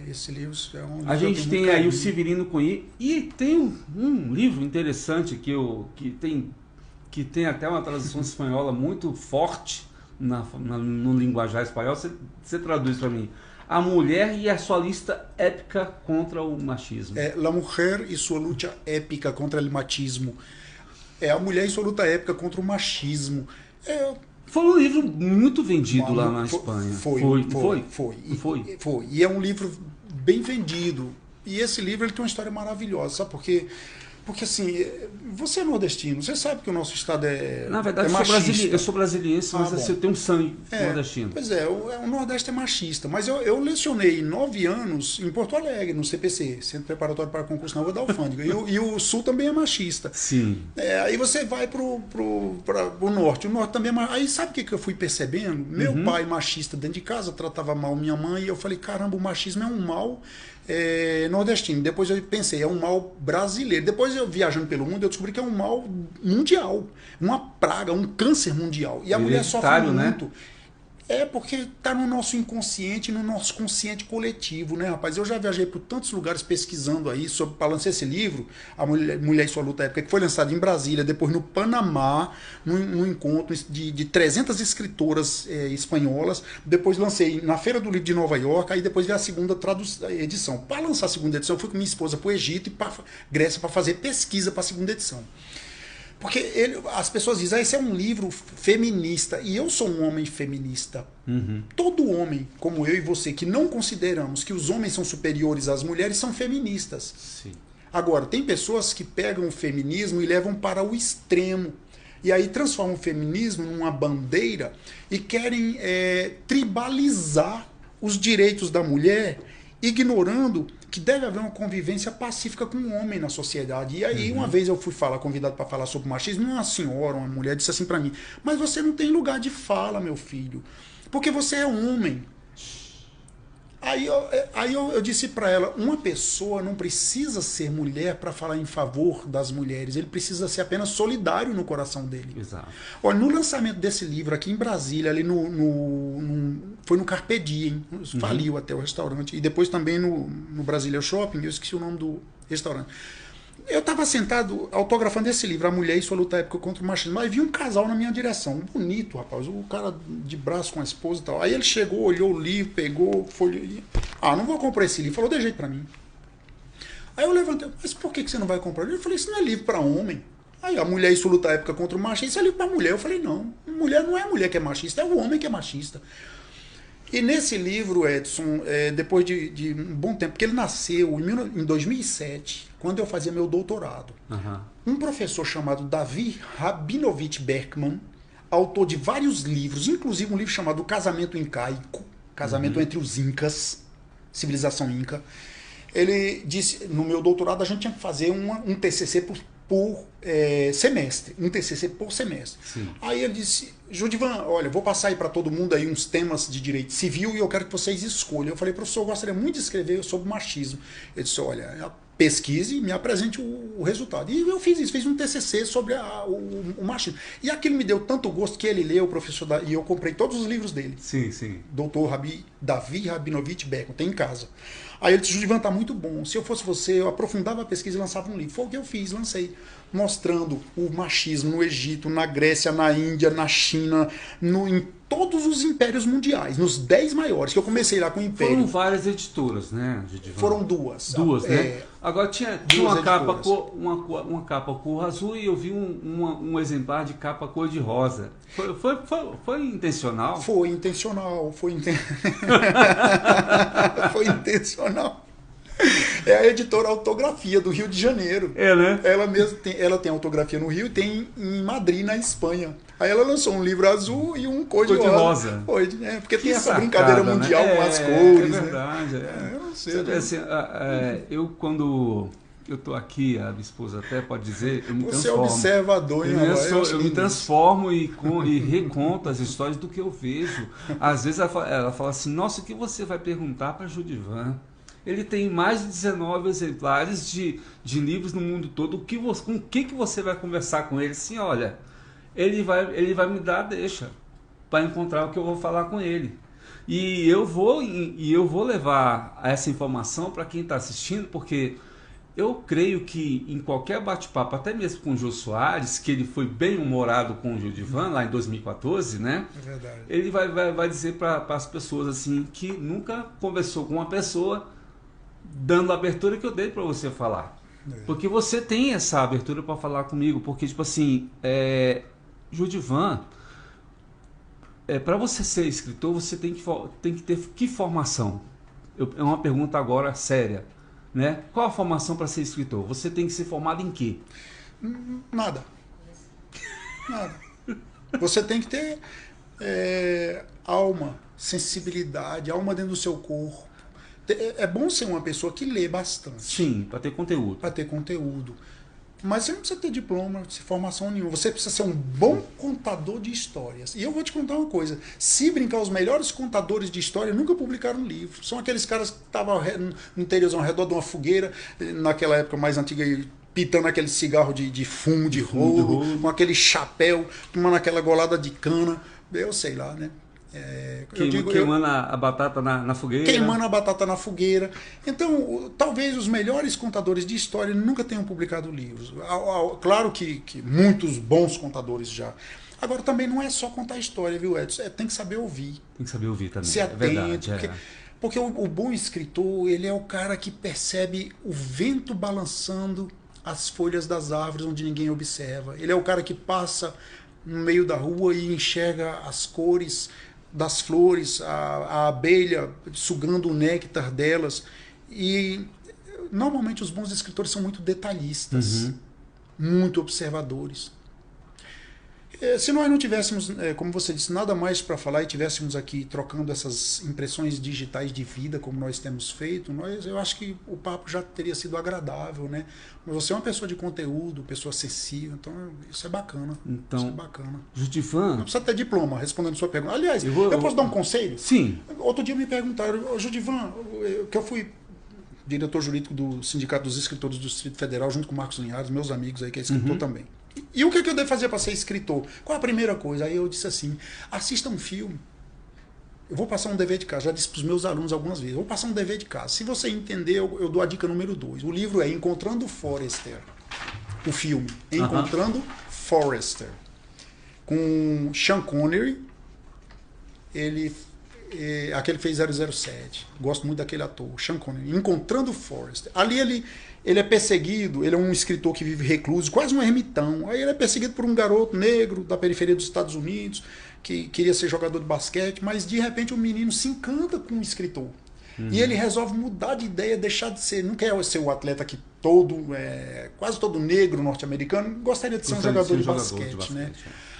Esse livro é um livro. A gente tem aí o Severino Cunha. E tem um livro interessante que tem até uma tradução espanhola muito forte no linguajar espanhol. Você traduz para mim. A mulher e a sua lista épica contra o machismo. La Mujer e sua luta épica contra o machismo. A mulher e sua luta épica contra o machismo. Foi um livro muito vendido lá na Espanha. Foi. E é um livro bem vendido. E esse livro ele tem uma história maravilhosa, sabe por quê? Porque assim, você é nordestino, você sabe que o nosso estado Na verdade, eu sou brasiliense, mas assim, eu tenho um sangue nordestino. Pois o Nordeste é machista. Mas eu lecionei 9 anos em Porto Alegre, no CPC, Centro Preparatório para Concurso na Rua da Alfândega. e o Sul também é machista. Sim. Aí você vai pro Norte. O Norte também é machista. Aí sabe o que eu fui percebendo? Meu pai, machista, dentro de casa, tratava mal minha mãe. E eu falei, caramba, o machismo é um mal nordestino. Depois eu pensei, é um mal brasileiro. Depois eu viajando pelo mundo, eu descobri que é um mal mundial, uma praga, um câncer mundial. E a mulher sofre muito. Porque está no nosso inconsciente, no nosso consciente coletivo, né, rapaz? Eu já viajei por tantos lugares pesquisando aí para lançar esse livro, A Mulher e Sua Luta Épica, que foi lançado em Brasília, depois no Panamá, num encontro de 300 escritoras espanholas. Depois lancei na Feira do Livro de Nova York, aí depois veio a segunda edição. Para lançar a segunda edição, eu fui com minha esposa para o Egito e para Grécia para fazer pesquisa para a segunda edição. Porque as pessoas dizem, esse é um livro feminista. E eu sou um homem feminista. Todo homem, como eu e você, que não consideramos que os homens são superiores às mulheres, são feministas. Sim. Agora, tem pessoas que pegam o feminismo e levam para o extremo. E aí transformam o feminismo numa bandeira e querem tribalizar os direitos da mulher, ignorando que deve haver uma convivência pacífica com o homem na sociedade. E aí, uma vez eu fui convidado para falar sobre machismo, uma senhora, uma mulher, disse assim para mim, mas você não tem lugar de fala, meu filho, porque você é homem. Aí eu disse para ela, uma pessoa não precisa ser mulher para falar em favor das mulheres, ele precisa ser apenas solidário no coração dele. Exato. Olha, no lançamento desse livro aqui em Brasília, ali foi no Carpe Diem, faliu até o restaurante, e depois também no Brasília Shopping, eu esqueci o nome do restaurante. eu estava sentado autografando esse livro, A Mulher e Sua Luta Épica contra o Machismo. Aí vi um casal na minha direção, bonito, rapaz, o cara de braço com a esposa e tal. Aí ele chegou, olhou o livro, pegou, folheou. Não vou comprar esse livro. Falou, dê jeito pra mim. Aí eu levantei, mas por que você não vai comprar? Eu falei, isso não é livro para homem. Aí, A Mulher e Sua Luta Épica contra o Machismo, isso é livro para mulher. Eu falei, não, mulher não é a mulher que é machista, é o homem que é machista. E nesse livro, Edson, depois de um bom tempo, porque ele nasceu em 2007, quando eu fazia meu doutorado, um professor chamado Davi Rabinovich Berkman, autor de vários livros, inclusive um livro chamado Casamento Incaico, Casamento entre os Incas, Civilização Inca. Ele disse, no meu doutorado a gente tinha que fazer um TCC por semestre, um TCC por semestre. Sim. Aí ele disse, Judivan, olha, vou passar aí para todo mundo aí uns temas de direito civil e eu quero que vocês escolham. Eu falei, professor, eu gostaria muito de escrever sobre machismo. Ele disse, olha, pesquise e me apresente o resultado. E eu fiz isso, fiz um TCC sobre o machismo. E aquilo me deu tanto gosto que ele leu, o professor, e eu comprei todos os livros dele. Sim, sim. Doutor Davi Rabinovich Berkman, tem em casa. Aí ele disse, Judivan, tá muito bom. Se eu fosse você, eu aprofundava a pesquisa e lançava um livro. Foi o que eu fiz, lancei. Mostrando o machismo no Egito, na Grécia, na Índia, na China, em todos os impérios mundiais, nos 10 maiores, que eu comecei lá com o império. Foram várias editoras, né, Judivan? Foram duas. Duas, né? Agora tinha uma capa cor azul e eu vi um exemplar de capa cor de rosa. Foi intencional? Foi intencional, foi intencional. É a editora Autografia do Rio de Janeiro. É, né? Ela tem autografia no Rio e tem em Madrid, na Espanha. Aí ela lançou um livro azul e um cor de rosa. Foi, porque tem essa brincadeira mundial, né? Com as cores. É verdade. Né? Eu não sei. Assim, quando eu tô aqui, a minha esposa até pode dizer, eu me transformo. Você é observador, hein? Eu me transformo e reconto as histórias do que eu vejo. Às vezes ela fala assim, nossa, o que você vai perguntar para Judivan? Ele tem mais de 19 exemplares de livros no mundo todo. Com o que você vai conversar com ele? Sim, olha, ele vai me dar deixa para encontrar o que eu vou falar com ele. E eu vou levar essa informação para quem está assistindo, porque eu creio que em qualquer bate-papo, até mesmo com o Jô Soares, que ele foi bem humorado com o Judivan lá em 2014, né? É verdade. Ele vai dizer para as pessoas assim que nunca conversou com uma pessoa dando a abertura que eu dei para você falar. Porque você tem essa abertura para falar comigo, porque tipo assim, Judivan, para você ser escritor, você tem que ter que formação? É uma pergunta agora séria, né? Qual a formação para ser escritor? Você tem que ser formado em quê? Nada. Você tem que ter alma, sensibilidade, alma dentro do seu corpo. É bom ser uma pessoa que lê bastante. Sim, para ter conteúdo. Para ter conteúdo. Mas você não precisa ter diploma, formação nenhuma. Você precisa ser um bom contador de histórias. E eu vou te contar uma coisa. Se brincar, os melhores contadores de história nunca publicaram livro. São aqueles caras que estavam no interiorzão, ao redor de uma fogueira, naquela época mais antiga, pitando aquele cigarro de fumo, de rolo, com aquele chapéu, tomando aquela golada de cana. Eu sei lá, né? Queimando a batata na fogueira. Queimando a batata na fogueira. Então, talvez os melhores contadores de história nunca tenham publicado livros. Claro que muitos bons contadores já. Agora, também não é só contar história, viu, Edson? Tem que saber ouvir. Tem que saber ouvir também. Ser atento. Porque o bom escritor, ele é o cara que percebe o vento balançando as folhas das árvores onde ninguém observa. Ele é o cara que passa no meio da rua e enxerga as cores das flores, a abelha sugando o néctar delas. E normalmente os bons escritores são muito detalhistas, muito observadores. Se nós não tivéssemos, como você disse, nada mais para falar e tivéssemos aqui trocando essas impressões digitais de vida como nós temos feito, eu acho que o papo já teria sido agradável, né? Você é uma pessoa de conteúdo, pessoa acessível, então isso é bacana. Isso é bacana. Judivan... Não precisa ter diploma, respondendo a sua pergunta. Aliás, eu posso dar um conselho? Sim. Outro dia me perguntaram, Judivan, que eu fui diretor jurídico do Sindicato dos Escritores do Distrito Federal, junto com o Marcos Linhares, meus amigos aí, que é escritor também. E o que eu devo fazer para ser escritor? Qual a primeira coisa? Aí eu disse assim, assista um filme. Eu vou passar um dever de casa, já disse para os meus alunos algumas vezes, vou passar um dever de casa. Se você entender, eu dou a dica número 2. O livro é Encontrando Forrester. O filme, Encontrando Forrester. Com Sean Connery, aquele que fez 007. Gosto muito daquele ator, Sean Connery. Encontrando Forrester. Ali ele é perseguido, ele é um escritor que vive recluso, quase um ermitão. Aí ele é perseguido por um garoto negro da periferia dos Estados Unidos, que queria ser jogador de basquete, mas de repente o menino se encanta com o escritor. E ele resolve mudar de ideia, deixar de ser, não quer ser o atleta que quase todo negro norte-americano gostaria de ser um jogador de basquete, né?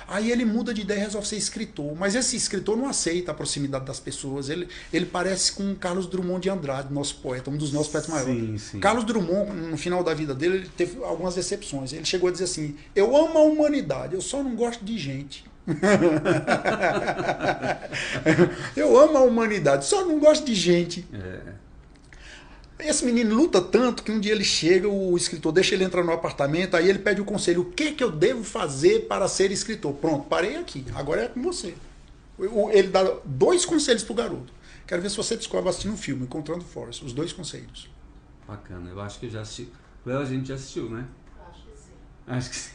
Aí ele muda de ideia e resolve ser escritor. Mas esse escritor não aceita a proximidade das pessoas. Ele parece com Carlos Drummond de Andrade, nosso poeta, um dos nossos poetas maiores. Sim. Carlos Drummond, no final da vida dele, ele teve algumas decepções. Ele chegou a dizer assim: eu amo a humanidade, eu só não gosto de gente. Eu amo a humanidade, só não gosto de gente. Esse menino luta tanto que um dia ele chega, o escritor deixa ele entrar no apartamento, aí ele pede o conselho: o que eu devo fazer para ser escritor? Pronto, parei aqui, agora é com você. Ele dá 2 conselhos pro garoto. Quero ver se você descobre assistindo um filme, Encontrando Forrester, os 2 conselhos. Bacana, eu acho que eu já assisti. A gente já assistiu, né? Acho que sim.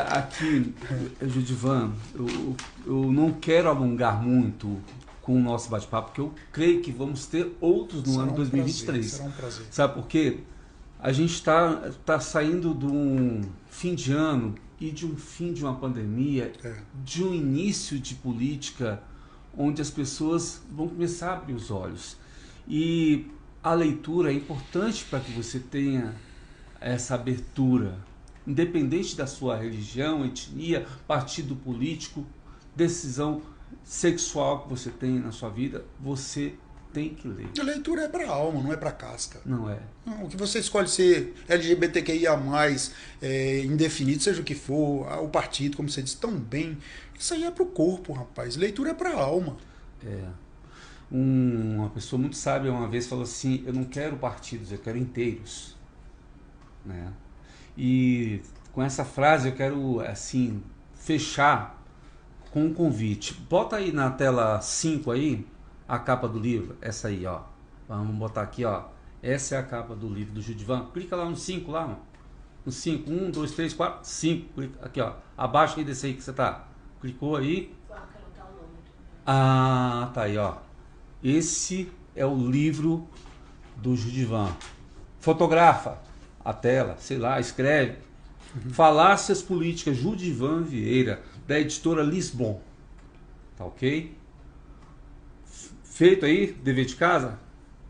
Aqui, Judivan, eu não quero alongar muito com o nosso bate-papo, porque eu creio que vamos ter outros no ano 2023. Será um prazer. Sabe por quê? A gente está saindo de um fim de ano e de um fim de uma pandemia, de um início de política, onde as pessoas vão começar a abrir os olhos. E a leitura é importante para que você tenha essa abertura, independente da sua religião, etnia, partido político, decisão sexual que você tem na sua vida, você tem que ler. A leitura é para a alma, não é para casca. Não é. Não, o que você escolhe ser LGBTQIA+, indefinido, seja o que for, o partido, como você disse tão bem, isso aí é para o corpo, rapaz. Leitura é para a alma. Uma pessoa muito sábia uma vez falou assim: eu não quero partidos, eu quero inteiros. Né? E com essa frase eu quero assim fechar com um convite. Bota aí na tela 5 aí a capa do livro, essa aí, ó. Vamos botar aqui, ó. Essa é a capa do livro do Judivan. Clica lá no 5 lá, ó. No 5, 1, 2, 3, 4, 5. Aqui, ó. Abaixo aí desse aí que você tá. Clicou aí. Ah, tá aí, ó. Esse é o livro do Judivan. Fotografa a tela, sei lá, escreve. Falácias Políticas, Judivan Vieira, da editora Lisbon. Tá ok? Feito aí, dever de casa?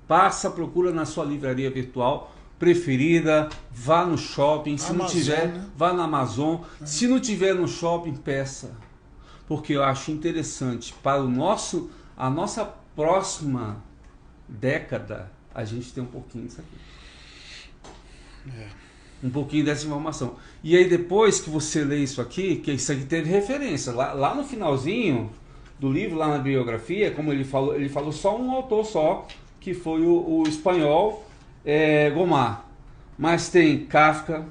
Passa, procura na sua livraria virtual preferida, vá no shopping, se não tiver, vá na Amazon. Se não tiver no shopping, peça. Porque eu acho interessante para a nossa próxima década, a gente tem um pouquinho disso aqui. Um pouquinho dessa informação. E aí depois que você lê isso aqui, que isso aqui teve referência, lá no finalzinho do livro, lá na biografia, como ele falou só um autor só, que foi o espanhol Gomar. Mas tem Kafka,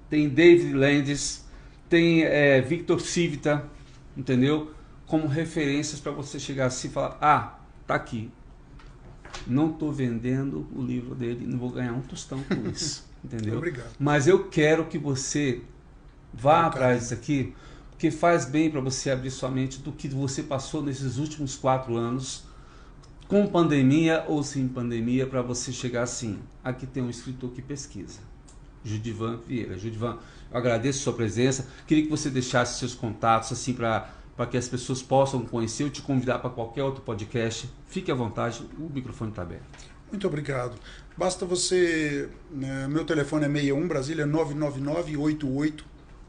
tem David Landis, tem Victor Civita, entendeu? Como referências para você chegar assim e falar: ah, tá aqui. Não estou vendendo o livro dele, não vou ganhar um tostão com isso. Entendeu? Obrigado. Mas eu quero que você vá atrás disso aqui, porque faz bem para você abrir sua mente do que você passou nesses últimos 4 anos, com pandemia ou sem pandemia, para você chegar assim: aqui tem um escritor que pesquisa, Judivan Vieira. Judivan, eu agradeço a sua presença, queria que você deixasse seus contatos assim para que as pessoas possam conhecer, ou te convidar para qualquer outro podcast. Fique à vontade, o microfone está aberto. Muito obrigado. Basta você... meu telefone é 61 Brasília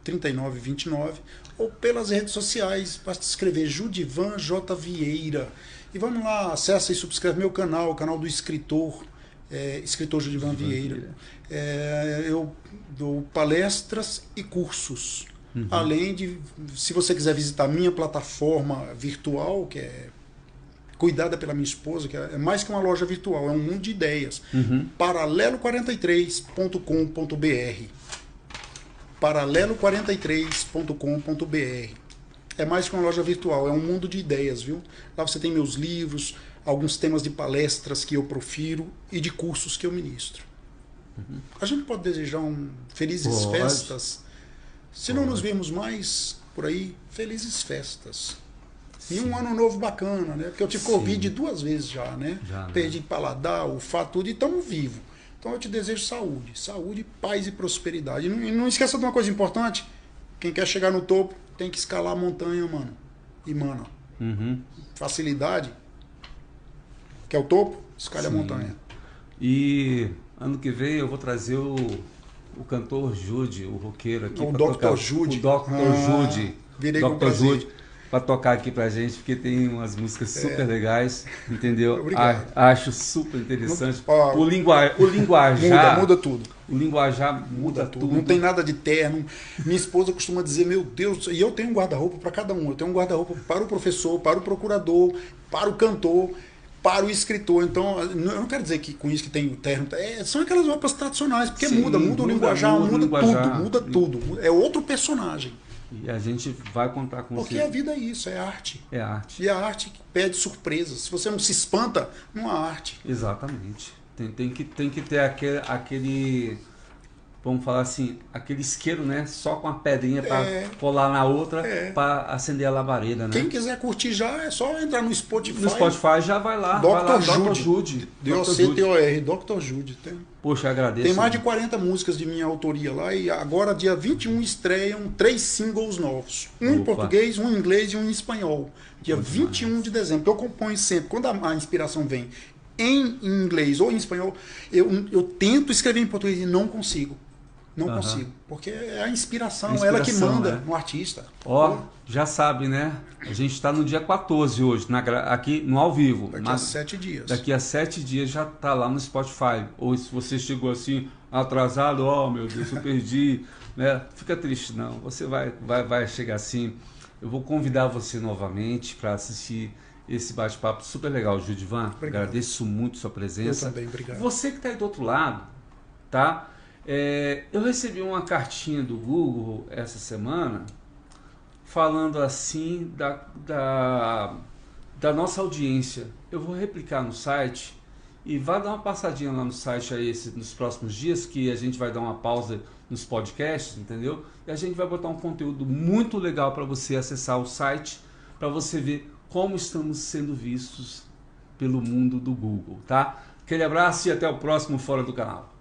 999-88-3929, ou pelas redes sociais, basta escrever Judivan J. Vieira. E vamos lá, acessa e subscreve meu canal, o canal do escritor, escritor Judivan Vieira. Eu dou palestras e cursos. Além de, se você quiser visitar minha plataforma virtual, que é cuidada pela minha esposa, que é mais que uma loja virtual, é um mundo de ideias. Paralelo43.com.br. Paralelo43.com.br. É mais que uma loja virtual, é um mundo de ideias, viu? Lá você tem meus livros, alguns temas de palestras que eu profiro e de cursos que eu ministro. A gente pode desejar felizes festas. Se não nos vemos mais por aí, felizes festas. Sim. E um ano novo bacana, né? Porque eu tive Covid 2 vezes já, né? Perdi paladar, olfato, tudo, e estamos vivos. Então eu te desejo saúde. Saúde, paz e prosperidade. E não esqueça de uma coisa importante. Quem quer chegar no topo tem que escalar a montanha, mano. E, mano, facilidade. Quer o topo? Escale a montanha. E ano que vem eu vou trazer o cantor Jude, o roqueiro aqui. O Dr. Jude. O Dr. Jude. Virei com prazer. Para tocar aqui pra gente, porque tem umas músicas super legais, entendeu? Obrigado. Acho super interessante. O linguajar... Muda tudo. O linguajar muda tudo. Não tem nada de terno. Minha esposa costuma dizer, meu Deus, e eu tenho um guarda-roupa para cada um. Eu tenho um guarda-roupa para o professor, para o procurador, para o cantor, para o escritor. Então, eu não quero dizer que com isso que tem o terno. São aquelas roupas tradicionais, porque muda o linguajar, muda tudo. É outro personagem. E a gente vai contar com Porque a vida é isso, é arte. É arte. E a arte pede surpresas. Se você não se espanta, não há arte. Exatamente. Tem que ter aquele, vamos falar assim, aquele isqueiro, né? Só com a pedrinha para colar na outra, para acender a labareda, né? Quem quiser curtir já, é só entrar no Spotify. No Spotify já vai lá. Dr. Jude. D-O-C-T-O-R, Dr. Jude. Poxa, agradeço. Tem mais de 40 músicas de minha autoria lá e agora, dia 21, estreiam 3 singles novos. Um em português, um em inglês e um em espanhol. Dia 21 de dezembro, que eu componho sempre. Quando a inspiração vem em inglês ou em espanhol, eu tento escrever em português e não consigo. Não consigo. Porque é a inspiração, ela que manda no artista. Já sabe, né? A gente está no dia 14 hoje, aqui no ao vivo. Daqui a 7 dias. Daqui a 7 dias já está lá no Spotify. Ou se você chegou assim, atrasado, meu Deus, eu perdi. Né? Fica triste, não. Você vai chegar assim. Eu vou convidar você novamente para assistir esse bate-papo super legal, Judivan. Agradeço muito sua presença. Eu também, obrigado. Você que está aí do outro lado, tá? Eu recebi uma cartinha do Google essa semana falando assim da nossa audiência. Eu vou replicar no site e vai dar uma passadinha lá no site aí nos próximos dias, que a gente vai dar uma pausa nos podcasts, entendeu? E a gente vai botar um conteúdo muito legal para você acessar o site, para você ver como estamos sendo vistos pelo mundo do Google, tá? Aquele abraço e até o próximo Fora do Canal.